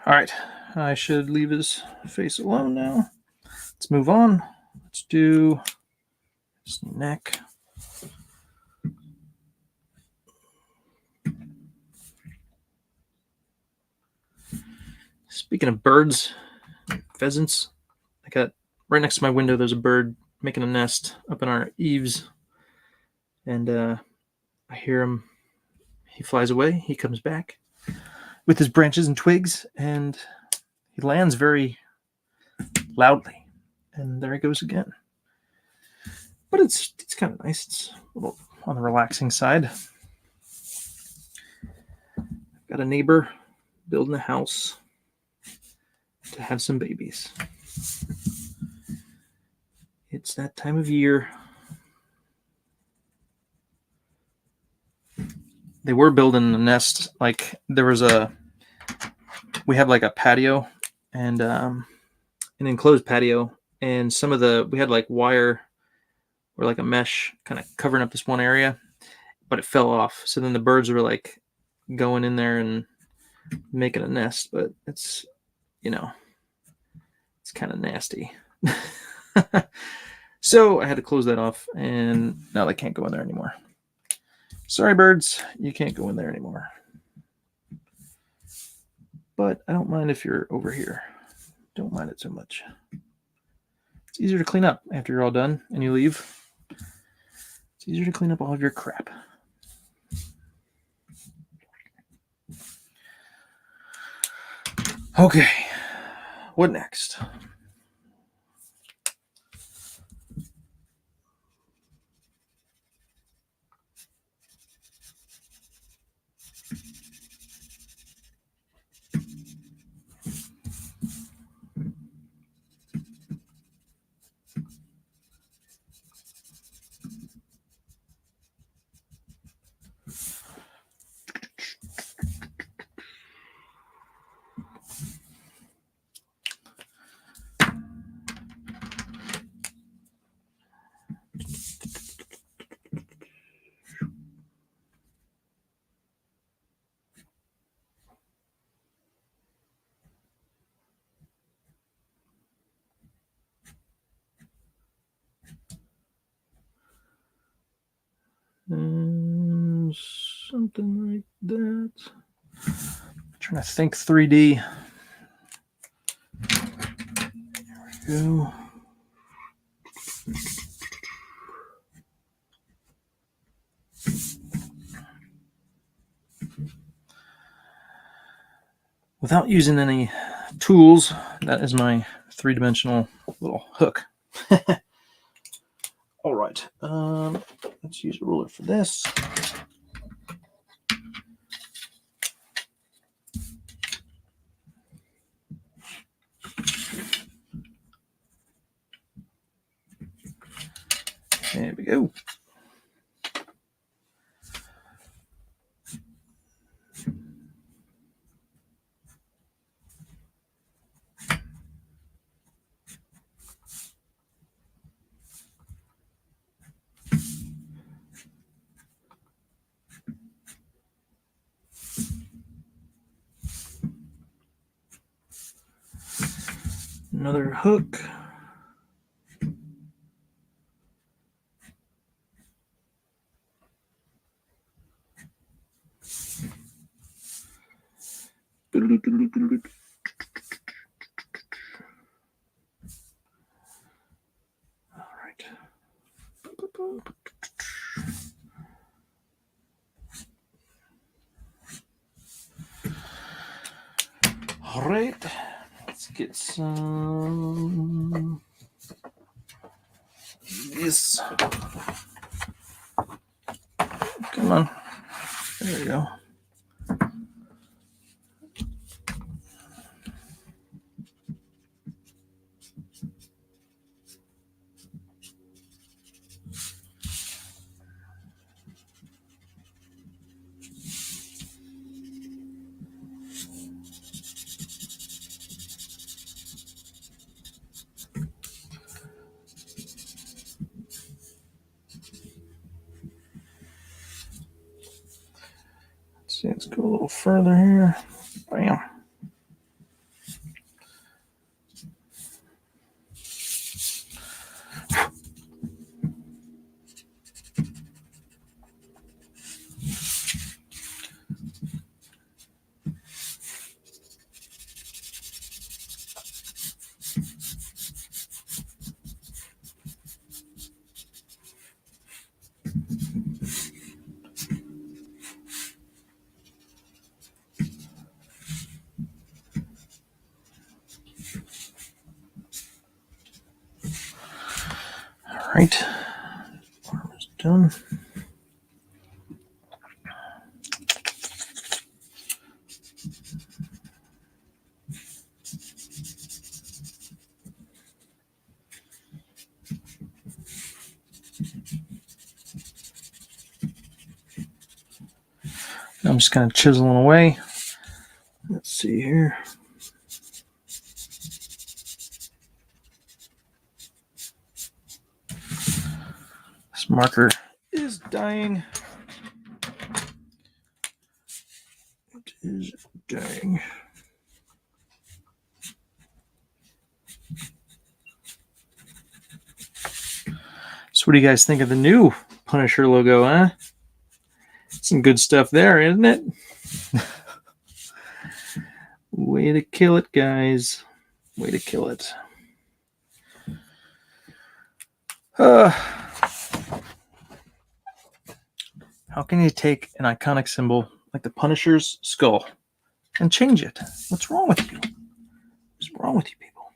S1: All right, I should leave his face alone now. Let's move on. Let's do his neck. Speaking of birds, pheasants, I got right next to my window, there's a bird making a nest up in our eaves. And I hear him. He flies away. He comes back with his branches and twigs, and he lands very loudly. And there he goes again. But it's kind of nice. It's a little on the relaxing side. Got a neighbor building a house to have some babies. It's that time of year. They were building a nest. Like we have like a patio and an enclosed patio, and we had like wire or like a mesh kind of covering up this one area, but it fell off. So then the birds were like going in there and making a nest, but it's kind of nasty. So I had to close that off, and now they can't go in there anymore. Sorry, birds, you can't go in there anymore. But I don't mind if you're over here. Don't mind it so much. It's easier to clean up after you're all done and you leave. It's easier to clean up all of your crap. Okay, what next? Something like that. I'm trying to think 3D. There we go. Without using any tools, that is my three-dimensional little hook. All right, let's use a ruler for this. There we go. Another hook. All right. All right. Let's get some this. Come on. There we go. Let's go a little further here. Bam. right. Arm is done. I'm just kind of chiseling away. Let's see here. This marker is dying. It is dying. So what do you guys think of the new Punisher logo, huh? Some good stuff there, isn't it? Way to kill it, guys. Way to kill it. How can you take an iconic symbol like the Punisher's skull and change it? What's wrong with you? What's wrong with you people?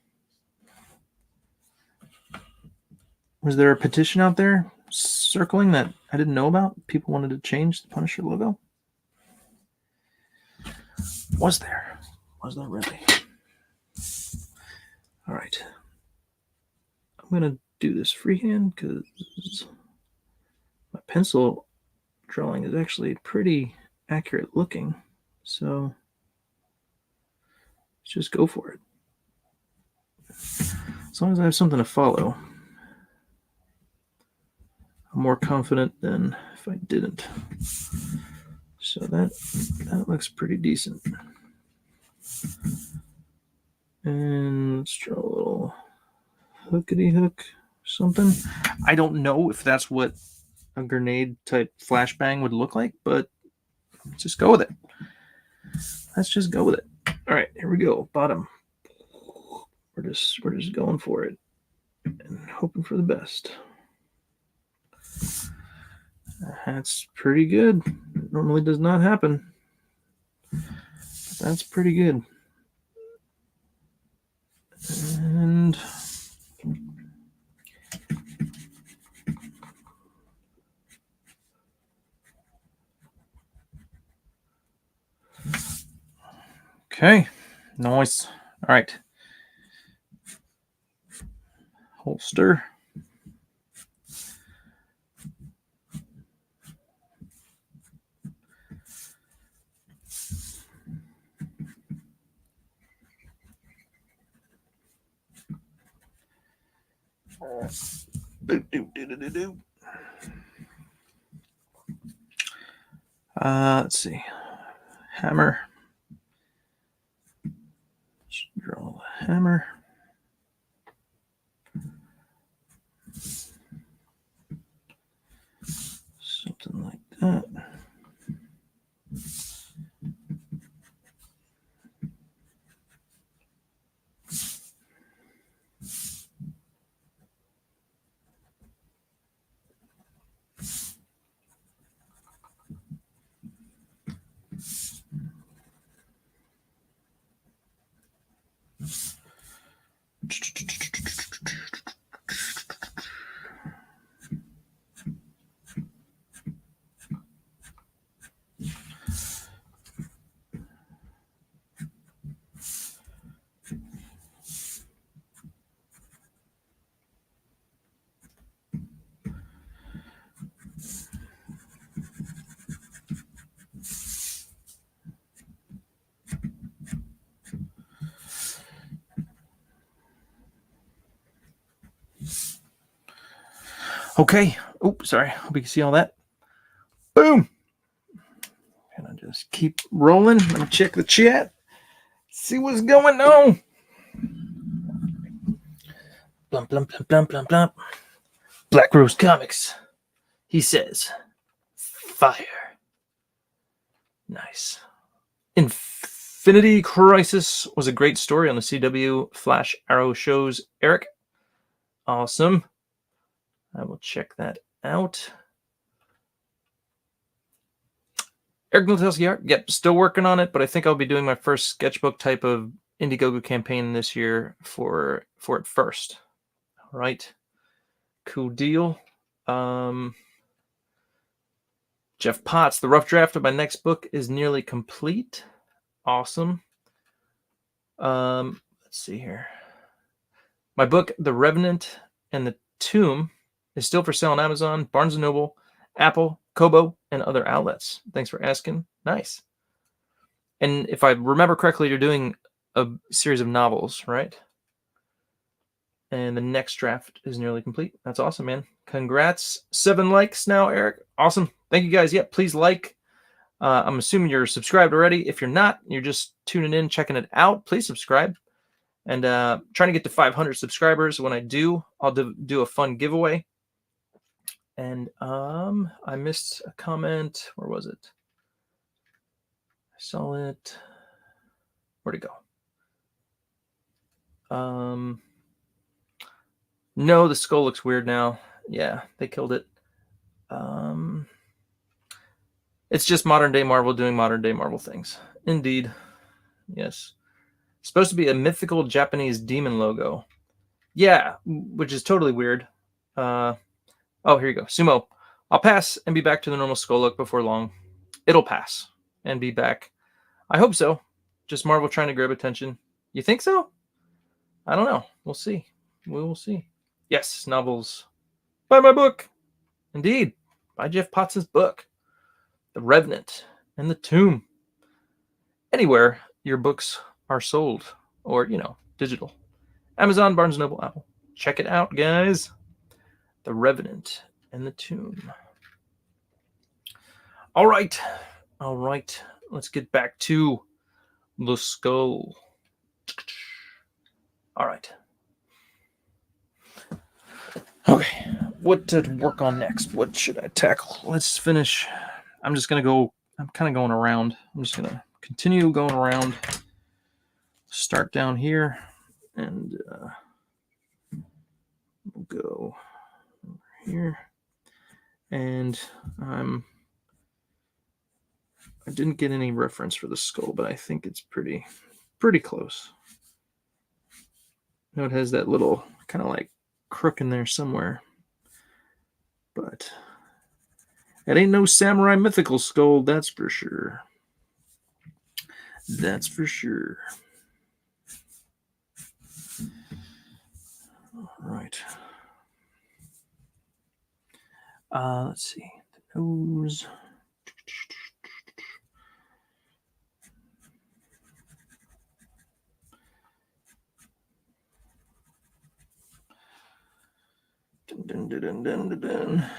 S1: Was there a petition out there circling that I didn't know about? People wanted to change the Punisher logo? Was there? Was there really? All right. I'm going to do this freehand because my pencil drawing is actually pretty accurate looking. So let's just go for it. As long as I have something to follow, I'm more confident than if I didn't. So that looks pretty decent. And let's draw a little hookity hook something. I don't know if that's what a grenade type flashbang would look like, but let's just go with it. Let's just go with it. All right, here we go. Bottom. We're just going for it and hoping for the best. That's pretty good. It normally does not happen. But that's pretty good. And okay, nice. All right. Holster. Let's see. Hammer. Just draw the hammer. Something like that. Okay. Oops, sorry. Hope you can see all that. Boom. Gonna just keep rolling. Let me check the chat. See what's going on. Blump, blump, blump, blump, blump, blump. Black Rose Comics. He says, fire. Nice. Infinity Crisis was a great story on the CW Flash Arrow shows. Eric, awesome. I will check that out. Eric Miltelski art. Yep, still working on it, but I think I'll be doing my first sketchbook type of Indiegogo campaign this year for it first. All right. Cool deal. Jeff Potts, the rough draft of my next book is nearly complete. Awesome. Let's see here. My book, The Revenant and the Tomb, is still for sale on Amazon, Barnes & Noble, Apple, Kobo, and other outlets. Thanks for asking. Nice. And if I remember correctly, you're doing a series of novels, right? And the next draft is nearly complete. That's awesome, man. Congrats. 7 likes now, Eric. Awesome. Thank you, guys. Yeah, please like. I'm assuming you're subscribed already. If you're not, you're just tuning in, checking it out. Please subscribe. And trying to get to 500 subscribers. When I do, I'll do a fun giveaway. And I missed a comment. Where was it? I saw it. Where'd it go? No, the skull looks weird now. Yeah, they killed it. It's just modern day Marvel doing modern day Marvel things. Indeed. Yes. Supposed to be a mythical Japanese demon logo. Yeah, which is totally weird. Oh, here you go. Sumo. I'll pass and be back to the normal skull look before long. It'll pass and be back. I hope so. Just Marvel trying to grab attention. You think so? I don't know. We'll see. We will see. Yes, novels. Buy my book. Indeed. Buy Jeff Potts' book. The Revenant and the Tomb. Anywhere your books are sold. Or, digital. Amazon, Barnes & Noble, Apple. Check it out, guys. The Revenant and the Tomb. All right. Let's get back to the skull. All right. Okay. What to work on next? What should I tackle? Let's finish. I'm kind of going around. I'm just going to continue going around. Start down here. And we'll go over here. And I didn't get any reference for the skull, but I think it's pretty close. It has that little kind of like crook in there somewhere. But it ain't no samurai mythical skull, that's for sure. That's for sure. All right. Let's see. The nose. Dun, dun, dun, dun, dun, dun.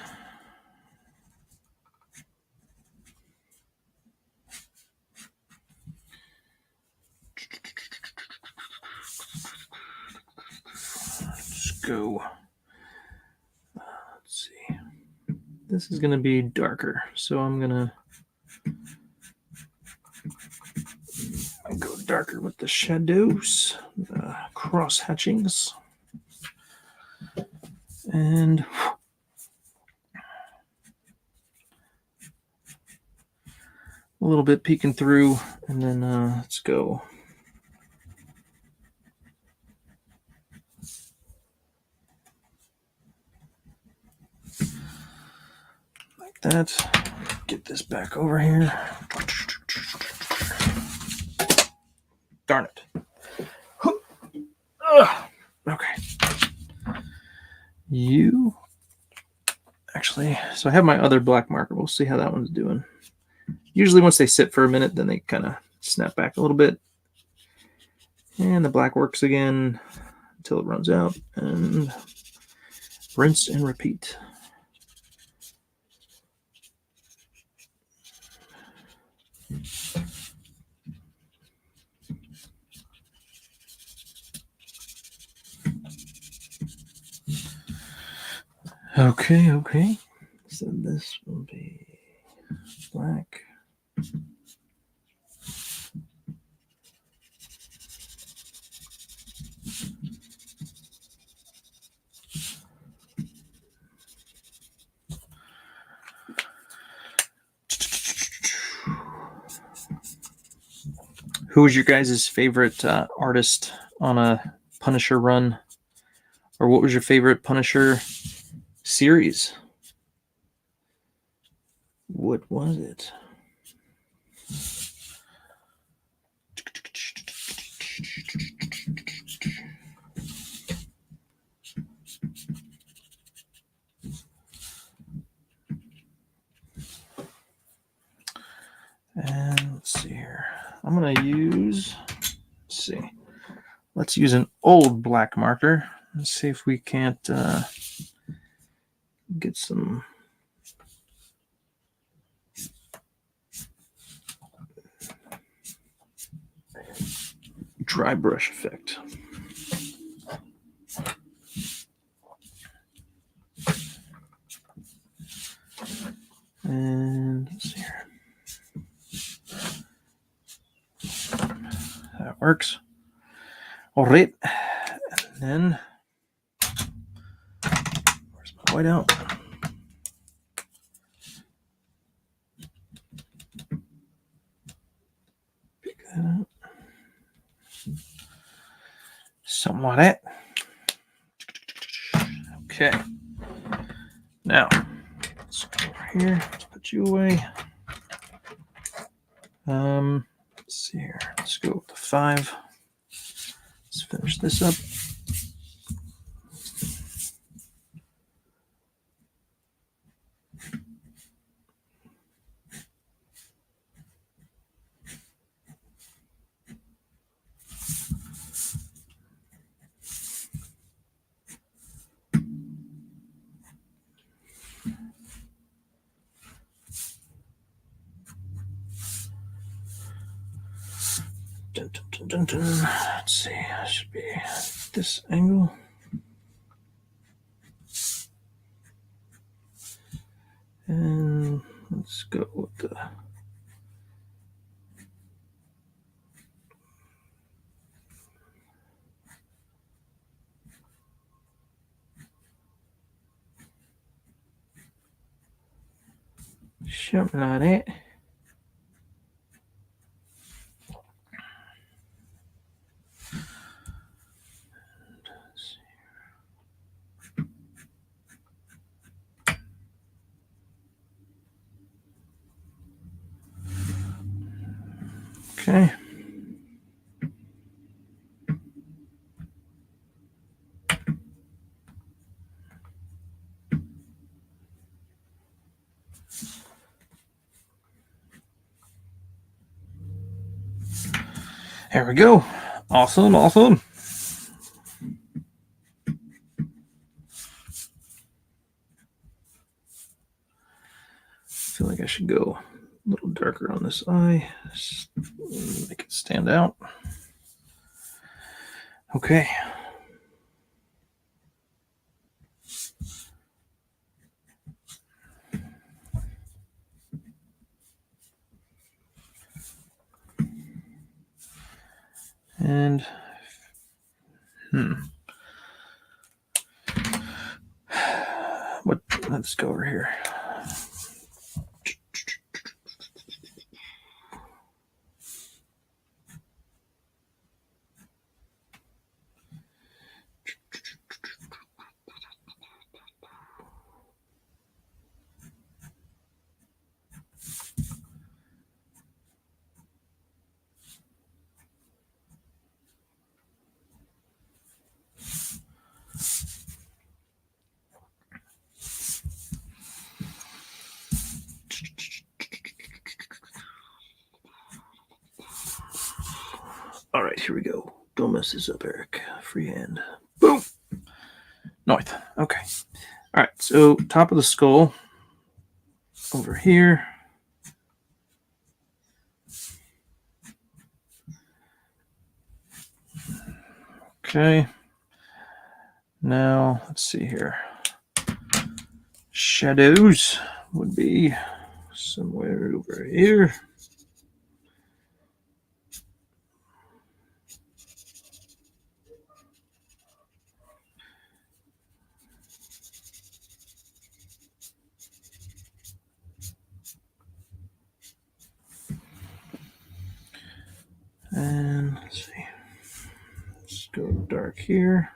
S1: Let's go. Let's see. This is going to be darker, so I'm going to go darker with the shadows, the cross hatchings. And a little bit peeking through, and then let's go. Like that. Get this back over here. Darn it. Okay. So I have my other black marker. We'll see how that one's doing. Usually once they sit for a minute, then they kind of snap back a little bit. And the black works again until it runs out. And rinse and repeat. Okay. So this will be black. Who was your guys' favorite artist on a Punisher run? Or what was your favorite Punisher series. What was it? And let's see here. I'm going to use, let's use an old black marker. Let's see if we can't get some dry brush effect. And let's see here. That works. All right. And then, where's my whiteout? Pick that up. Something like that. Okay. Now, let's go over here. Let's put you away. Let's see here. Let's go with the 5. Let's finish this up. Dun, dun, dun, dun, dun. Let's see. It should be this angle. And let's go with the something like that. Okay. There we go. Awesome, awesome. I feel like I should go a little darker on this eye. Just make it stand out. Okay. And let's go over here. All right, here we go. Don't mess this up, Eric. Freehand. Boom. North. Okay. All right, so top of the skull over here. Okay. Now, let's see here. Shadows would be somewhere over here. And let's see. Let's go dark here.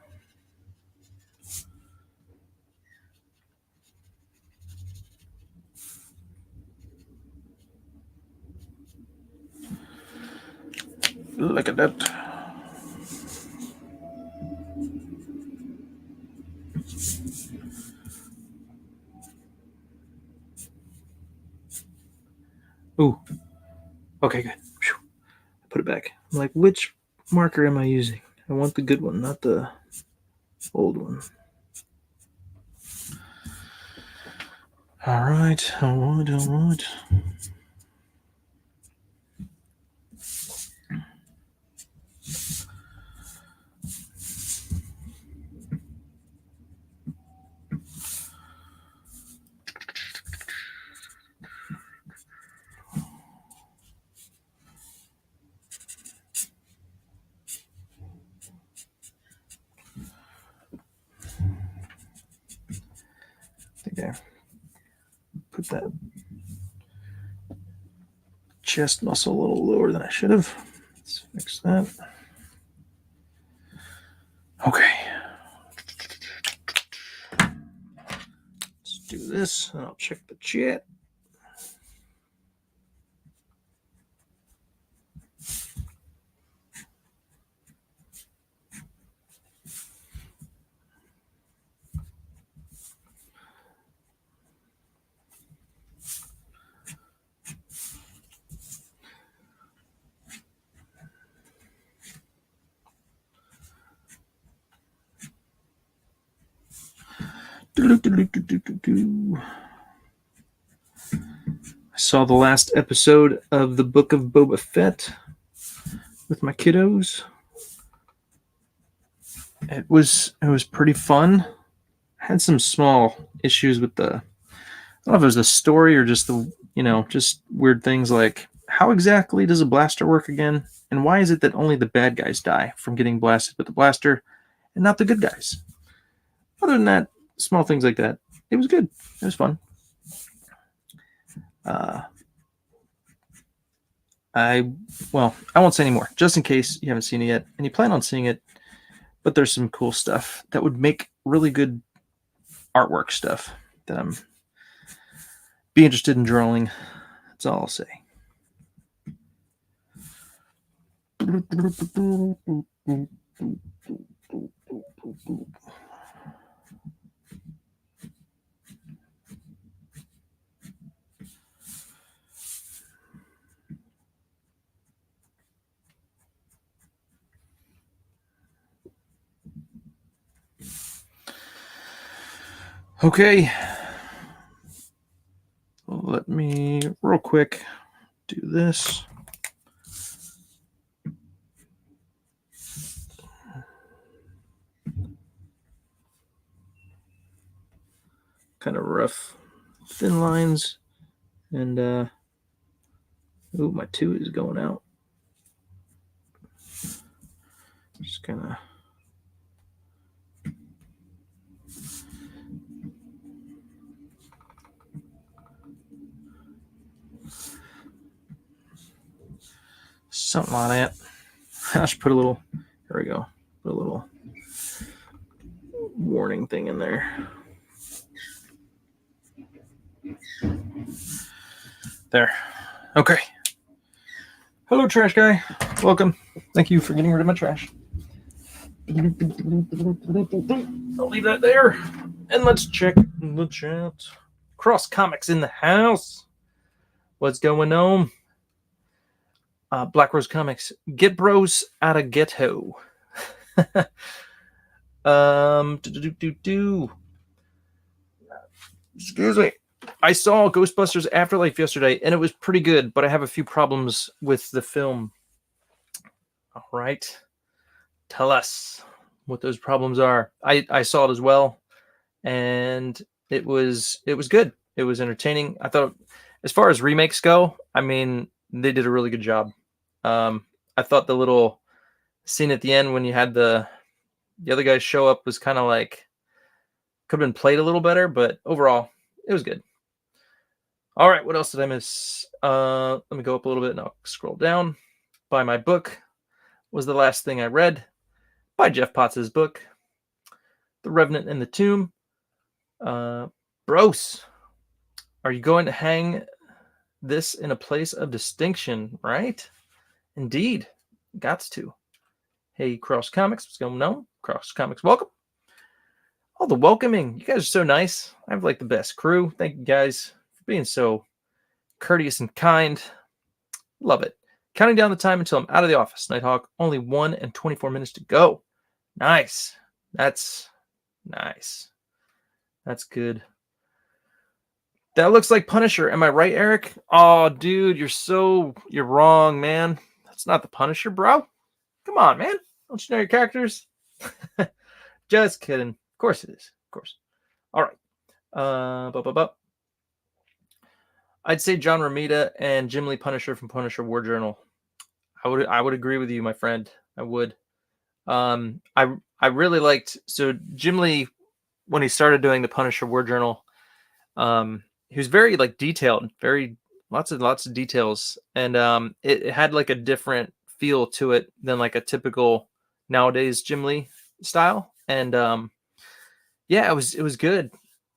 S1: Look at that. Ooh. Okay, good. Whew. Put it back. I'm like, which marker am I using? I want the good one, not the old one. All right. I think I put that chest muscle a little lower than I should have. Let's fix that. Okay. Let's do this, and I'll check the chat. I saw the last episode of the Book of Boba Fett with my kiddos. It was pretty fun. Had some small issues with I don't know if it was the story or just just weird things like how exactly does a blaster work again? And why is it that only the bad guys die from getting blasted with the blaster and not the good guys? Other than that, small things like that, it was good. It was fun. I won't say anymore, just in case you haven't seen it yet and you plan on seeing it. But there's some cool stuff that would make really good artwork stuff that I'm be interested in drawing. That's all I'll say. Okay. Let me real quick do this. Kind of rough, thin lines. And, ooh, my 2 is going out. Just kind of. Something like that. I should put a little, there we go, put a little warning thing in there. There. Okay. Hello, trash guy. Welcome. Thank you for getting rid of my trash. I'll leave that there. And let's check the chat. Cross Comics in the house. What's going on? Black Rose Comics. Get bros out of ghetto. Excuse me. I saw Ghostbusters Afterlife yesterday, and it was pretty good, but I have a few problems with the film. All right. Tell us what those problems are. I saw it as well, and it was good. It was entertaining. I thought, as far as remakes go, I mean, they did a really good job. I thought the little scene at the end when you had the other guys show up was kind of like could have been played a little better, but overall, it was good. All right, what else did I miss? Let me go up a little bit and I'll scroll down. Buy My Book was the last thing I read. By Jeff Potts' book, The Revenant in the Tomb. Bros, are you going to hang this in a place of distinction, right? Indeed. Gots to. Hey, Cross Comics, what's going on? Cross Comics, welcome. All the welcoming. You guys are so nice. I have like the best crew. Thank you guys for being so courteous and kind. Love it. Counting down the time until I'm out of the office. Nighthawk, only 1 and 24 minutes to go. Nice. That's nice. That's good. That looks like Punisher. Am I right, Eric? Oh, dude, you're wrong, man. That's not the Punisher, bro. Come on, man. Don't you know your characters? Just kidding. Of course it is. Of course. All right. I'd say John Romita and Jim Lee Punisher from Punisher War Journal. I would agree with you, my friend. I would. I really liked, so Jim Lee, when he started doing the Punisher War Journal, he was very like detailed, very lots of details, and it had like a different feel to it than like a typical nowadays Jim Lee style. And yeah, it was good.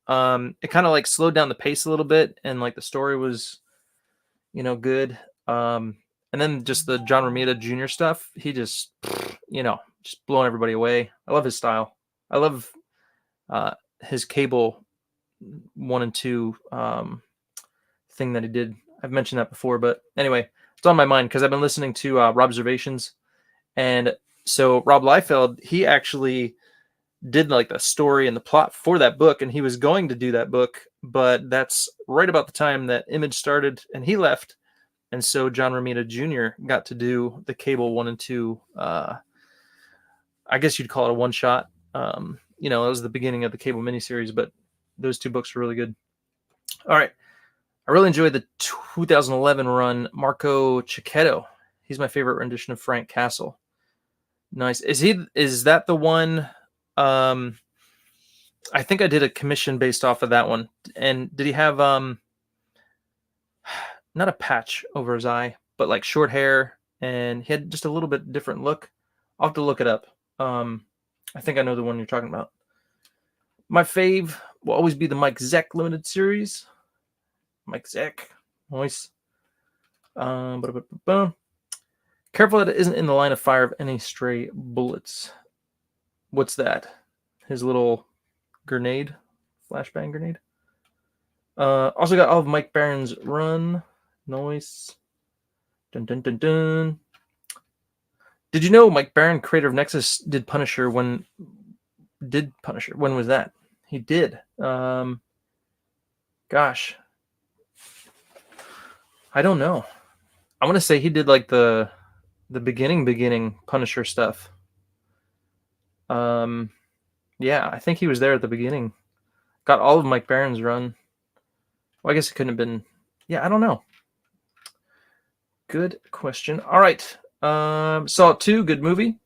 S1: It kind of like slowed down the pace a little bit, and like the story was, good. And then just the John Romita Jr. stuff, he just, just blowing everybody away. I love his style. I love his Cable 1 and 2 thing that he did. I've mentioned that before, but anyway, it's on my mind because I've been listening to Robservations, and so Rob Liefeld, he actually did like the story and the plot for that book, and he was going to do that book, but that's right about the time that Image started and he left, and so John Romita Jr. got to do the Cable 1 and 2. I guess you'd call it a one shot. It was the beginning of the Cable miniseries, but those 2 books were really good. All right. I really enjoyed the 2011 run, Marco Cicchetto. He's my favorite rendition of Frank Castle. Nice. Is that the one? I think I did a commission based off of that one. And did he have not a patch over his eye, but like short hair, and he had just a little bit different look? I'll have to look it up. I think I know the one you're talking about. My fave will always be the Mike Zeck limited series. Mike Zeck. Nice. Careful that it isn't in the line of fire of any stray bullets. What's that? His little grenade? Flashbang grenade? Also got all of Mike Barron's run. Nice. Dun dun dun dun. Did you know Mike Barron, creator of Nexus, did Punisher? When was that? He did. Gosh. I don't know. I want to say he did like the beginning Punisher stuff. Yeah, I think he was there at the beginning. Got all of Mike Barron's run. Well, I guess it couldn't have been. Yeah, I don't know. Good question. All right. Saw 2, good movie.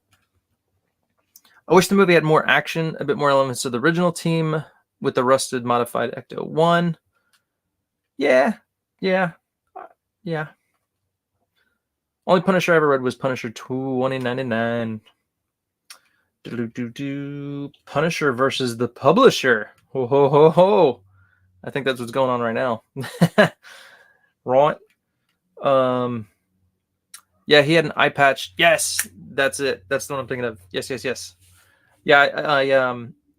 S1: I wish the movie had more action, a bit more elements of the original team with the rusted modified Ecto 1. Yeah. Only Punisher I ever read was Punisher 2099. Punisher versus the Publisher. Ho ho ho ho. I think that's what's going on right now. Right. Yeah, he had an eye patch. Yes, that's it. That's the one I'm thinking of. Yes. Yeah,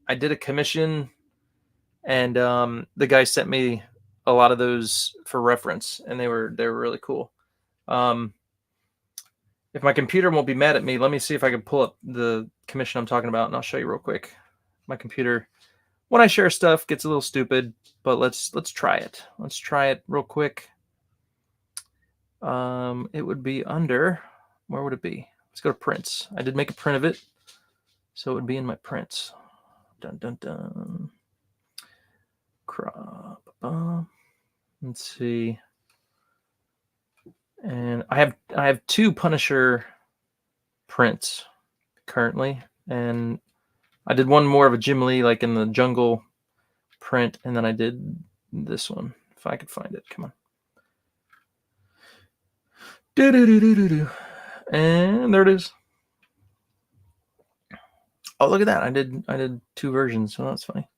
S1: I did a commission, and the guy sent me a lot of those for reference, and they were really cool. If my computer won't be mad at me, let me see if I can pull up the commission I'm talking about, and I'll show you real quick. My computer, when I share stuff, gets a little stupid, but let's try it. Let's try it real quick. It would be under, where would it be? Let's go to prints. I did make a print of it, so it would be in my prints. Dun dun dun. Crop. Let's see. And I have 2 Punisher prints currently, and I did one more of a Jim Lee, like in the jungle print, and then I did this one. If I could find it, come on. And there it is. Oh, look at that! I did 2 versions, so that's funny.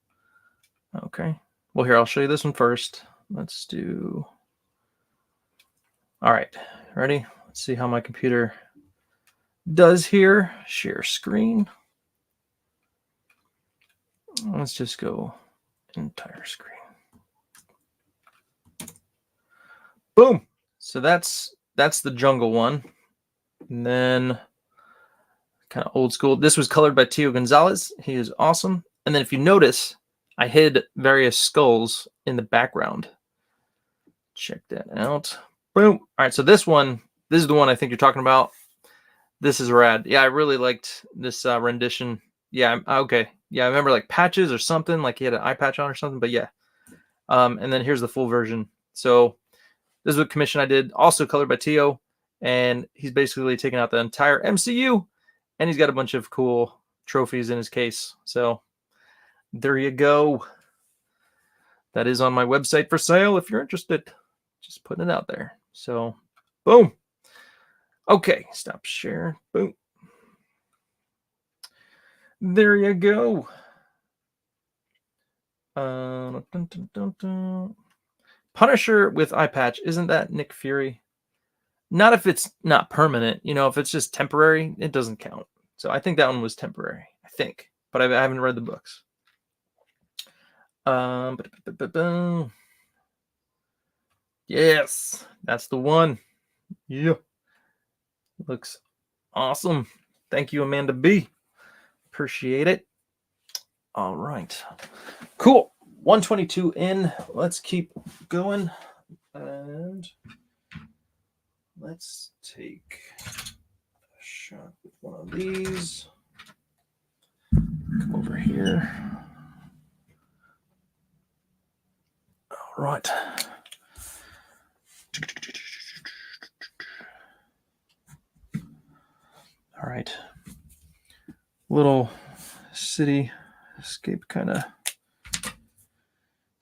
S1: Okay. Well, here, I'll show you this one first. Let's do. All right, ready? Let's see how my computer does here. Share screen. Let's just go entire screen. Boom. So that's the jungle one. And then kind of old school. This was colored by Tio Gonzalez. He is awesome. And then if you notice, I hid various skulls in the background. Check that out. Boom. All right, so this is the one I think you're talking about. This is rad. Yeah, I really liked this rendition. Yeah, okay. Yeah, I remember like patches or something, like he had an eye patch on or something, but yeah. And then here's the full version. So this is a commission I did, also colored by Tio, and he's basically taken out the entire MCU, and he's got a bunch of cool trophies in his case. So there you go. That is on my website for sale if you're interested. Just putting it out there. So, boom. Okay, stop share. Boom. There you go. Punisher with eye patch. Isn't that Nick Fury? Not if it's not permanent. You know, if it's just temporary, it doesn't count. So I think that one was temporary. I think. But I haven't read the books. Yes, that's the one. Yeah. Looks awesome. Thank you, Amanda B. Appreciate it. All right. Cool. 122 in. Let's keep going. And let's take a shot with one of these. Come over here. All right. All right. Little city escape kind of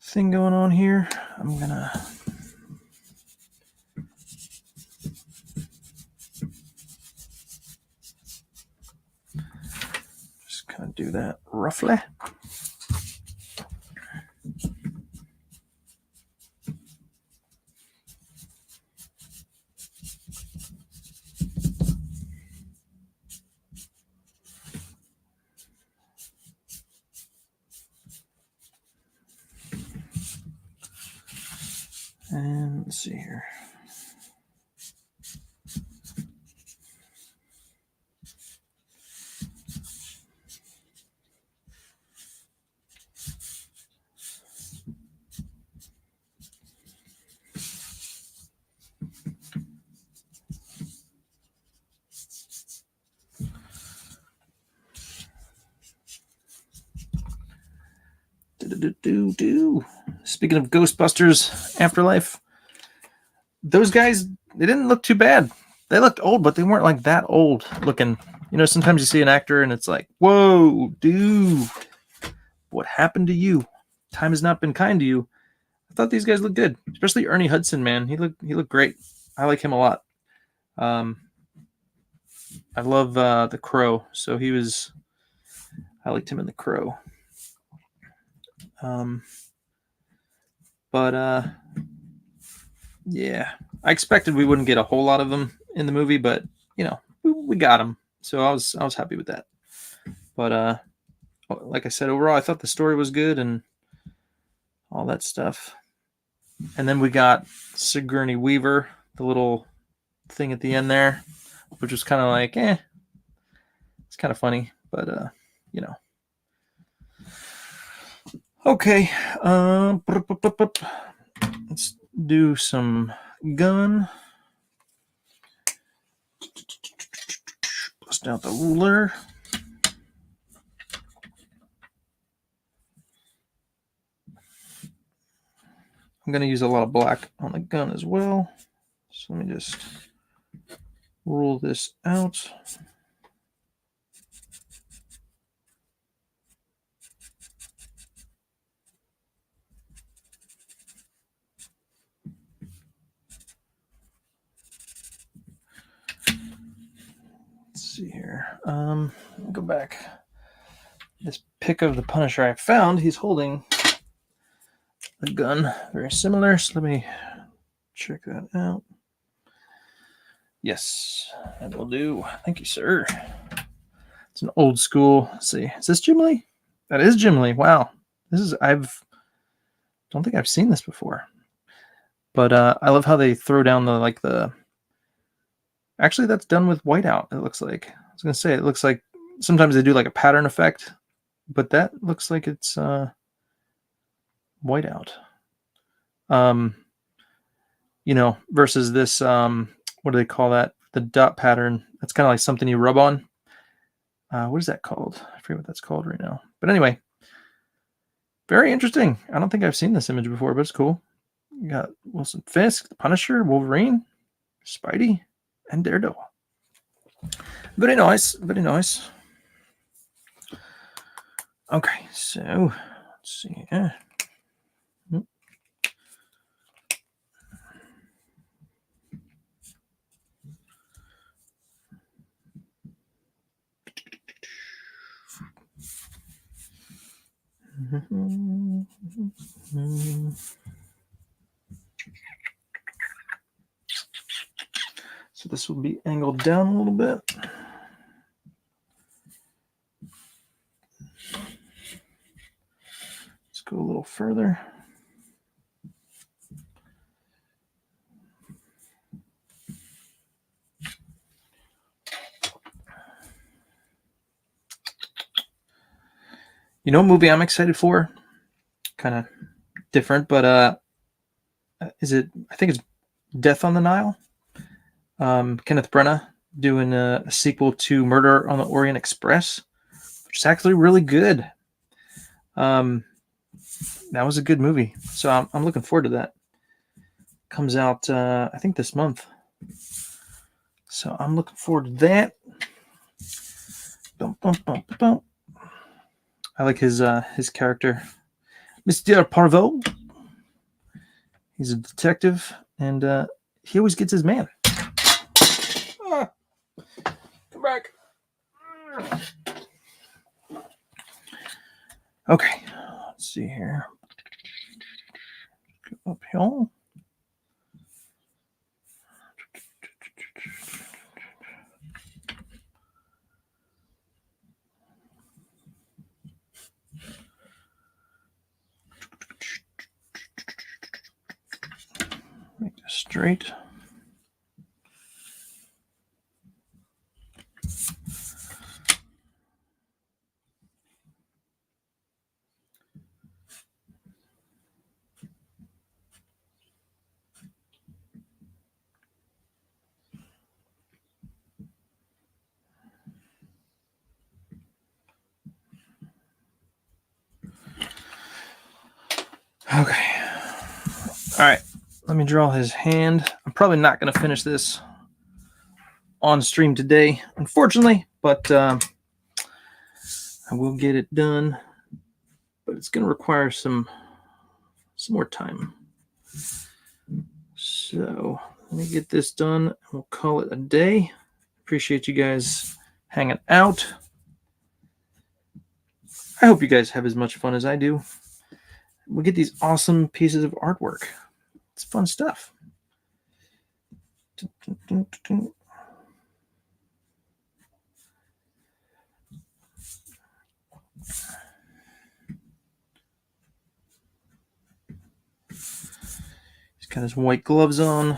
S1: thing going on here. I'm gonna just kind of do that roughly. And let's see here. Speaking of Ghostbusters Afterlife, those guys, they didn't look too bad. They looked old, but they weren't like that old looking. You know, sometimes you see an actor and it's like, whoa, dude, what happened to you? Time has not been kind to you. I thought these guys looked good, especially Ernie Hudson, man. He looked great. I like him a lot. I love The Crow, so I liked him in The Crow. Yeah, I expected we wouldn't get a whole lot of them in the movie, but you know, we got them, so I was happy with that. But like I said, overall, I thought the story was good and all that stuff. And then we got Sigourney Weaver, the little thing at the end there, which was kind of like, it's kind of funny, but you know. Okay, let's do some gun. Bust out the ruler. I'm going to use a lot of black on the gun as well. So let me just rule this out. Let's see here. Go back. This pic of the Punisher I found, he's holding a gun very similar. So let me check that out. Yes, that will do. Thank you, sir. It's an old school. Let's see, is this Jim Lee? That is Jim Lee. Wow, this is don't think I've seen this before. But I love how they throw down the. Actually, that's done with whiteout. It looks like. I was gonna say it looks like sometimes they do like a pattern effect, but that looks like it's whiteout. Versus this what do they call that? The dot pattern. That's kind of like something you rub on. What is that called? I forget what that's called right now. But anyway, very interesting. I don't think I've seen this image before, but it's cool. You got Wilson Fisk, the Punisher, Wolverine, Spidey, and Daredevil. Very nice. Very nice. Okay, so let's see. So this will be angled down a little bit. Let's go a little further. You know what movie I'm excited for? Kind of different, but I think it's Death on the Nile. Kenneth Branagh doing a sequel to Murder on the Orient Express, which is actually really good. That was a good movie, so I'm looking forward to that. Comes out I think this month, so I'm looking forward to that. Bum, bum, bum, bum. I like his character, Mr. Parvo. He's a detective, and he always gets his man. Come back. Okay, let's see here. Go up here. Make this straight. Okay. All right. Let me draw his hand. I'm probably not going to finish this on stream today, unfortunately, but I will get it done. But it's going to require some more time. So let me get this done, and we'll call it a day. Appreciate you guys hanging out. I hope you guys have as much fun as I do. We get these awesome pieces of artwork. It's fun stuff. He's got his white gloves on.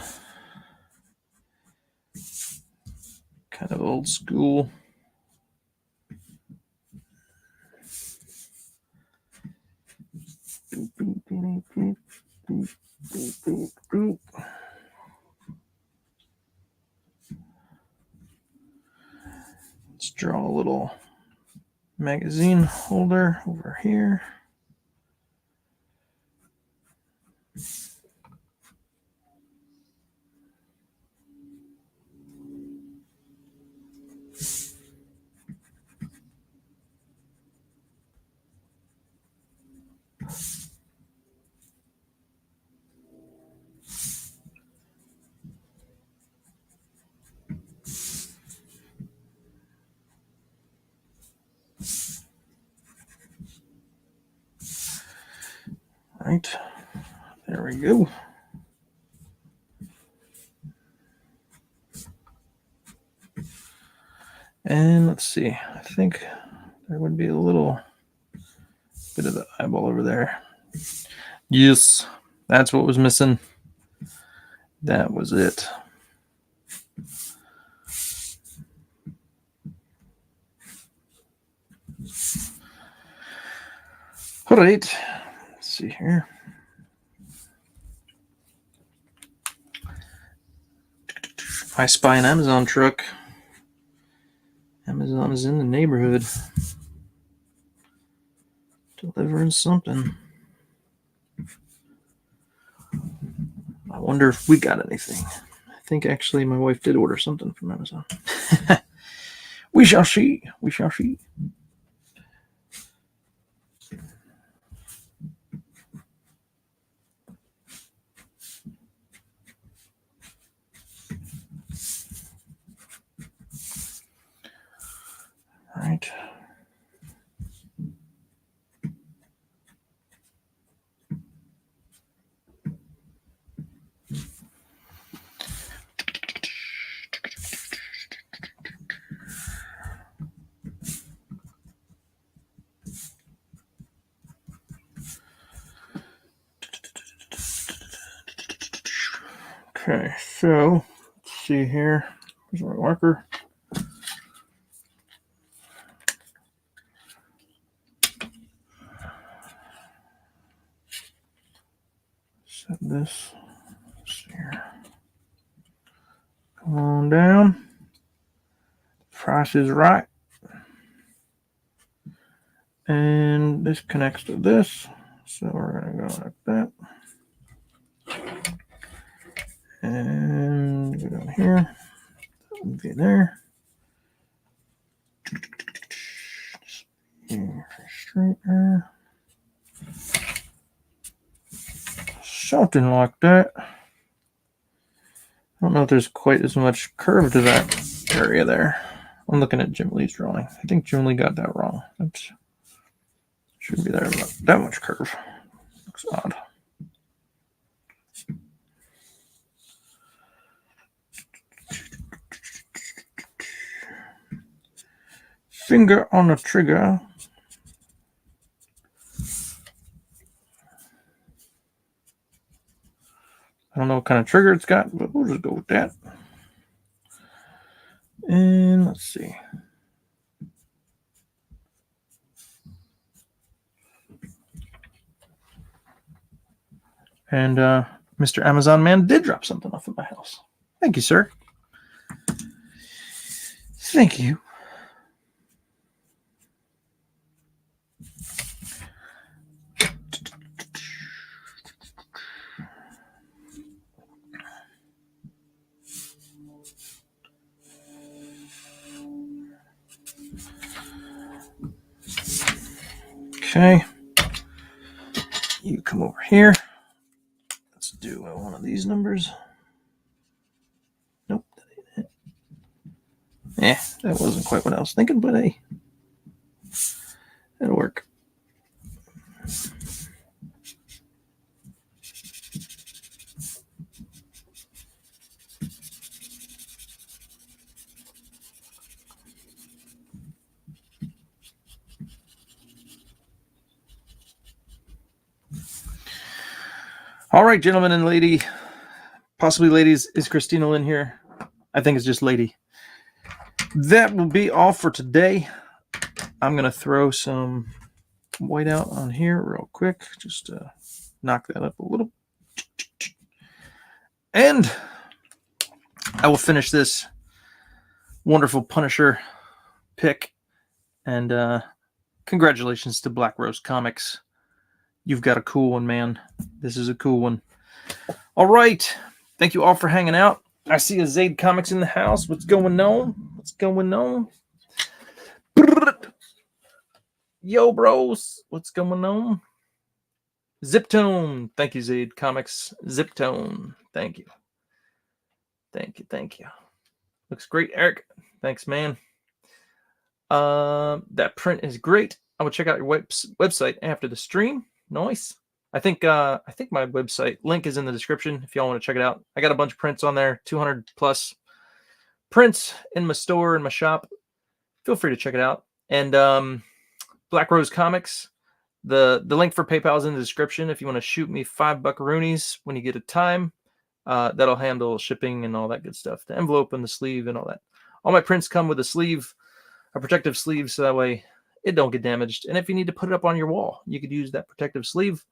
S1: Kind of old school. Let's draw a little magazine holder over here. Right, there we go. And let's see. I think there would be a little bit of the eyeball over there. Yes, that's what was missing. That was it. All right. Let's see here. I spy an Amazon truck. Amazon is in the neighborhood. Delivering something. I wonder if we got anything. I think actually my wife did order something from Amazon. We shall see. We shall see. All right. Okay, so let's see here. Here's my marker. Set this. Let's see here. Come on down. Price is right. And this connects to this. So we're going to go like that. And go down here. That would be there. Straight there. Something like that. I don't know if there's quite as much curve to that area there. I'm looking at Jim Lee's drawing. I think Jim Lee got that wrong. That should be there, but that much curve. Looks odd. Finger on the trigger. I don't know what kind of trigger it's got, but we'll just go with that. And let's see. And Mr. Amazon Man did drop something off at my house. Thank you, sir. Thank you. Okay. You come over here. Let's do one of these numbers. Nope, that ain't it. That wasn't quite what I was thinking, but hey, that'll work. All right, gentlemen and lady, possibly ladies, is Christina Lynn here? I think it's just lady. That will be all for today. I'm going to throw some white out on here real quick, just to knock that up a little. And I will finish this wonderful Punisher pick. And congratulations to Black Rose Comics. You've got a cool one, man. This is a cool one. All right. Thank you all for hanging out. I see a Zaid Comics in the house. What's going on? What's going on? Yo, bros. What's going on? Ziptone. Thank you, Zaid Comics. Ziptone. Thank you. Thank you. Thank you. Looks great, Eric. Thanks, man. That print is great. I will check out your website after the stream. Nice. I think my website link is in the description if y'all want to check it out. I got a bunch of prints on there, 200 plus prints in my store, in my shop. feel free to check it out. And Black Rose Comics, the link for PayPal is in the description. If you want to shoot me $5 when you get a time, that'll handle shipping and all that good stuff. The envelope and the sleeve and all that. All my prints come with a sleeve, a protective sleeve, so that way it don't get damaged. And if you need to put it up on your wall, you could use that protective sleeve.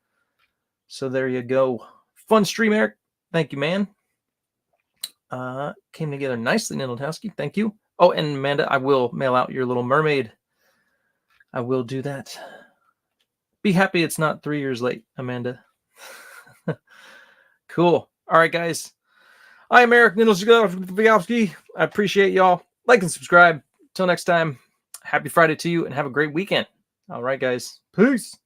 S1: So there you go. Fun stream, Eric. Thank you, man. Came together nicely, Nindletowski. Thank you. Oh, and Amanda, I will mail out your little mermaid. I will do that. Be happy it's not 3 years late, Amanda. Cool. All right, guys. I am Eric Nindletowski. I appreciate y'all. Like and subscribe. Till next time, happy Friday to you and have a great weekend. All right, guys. Peace.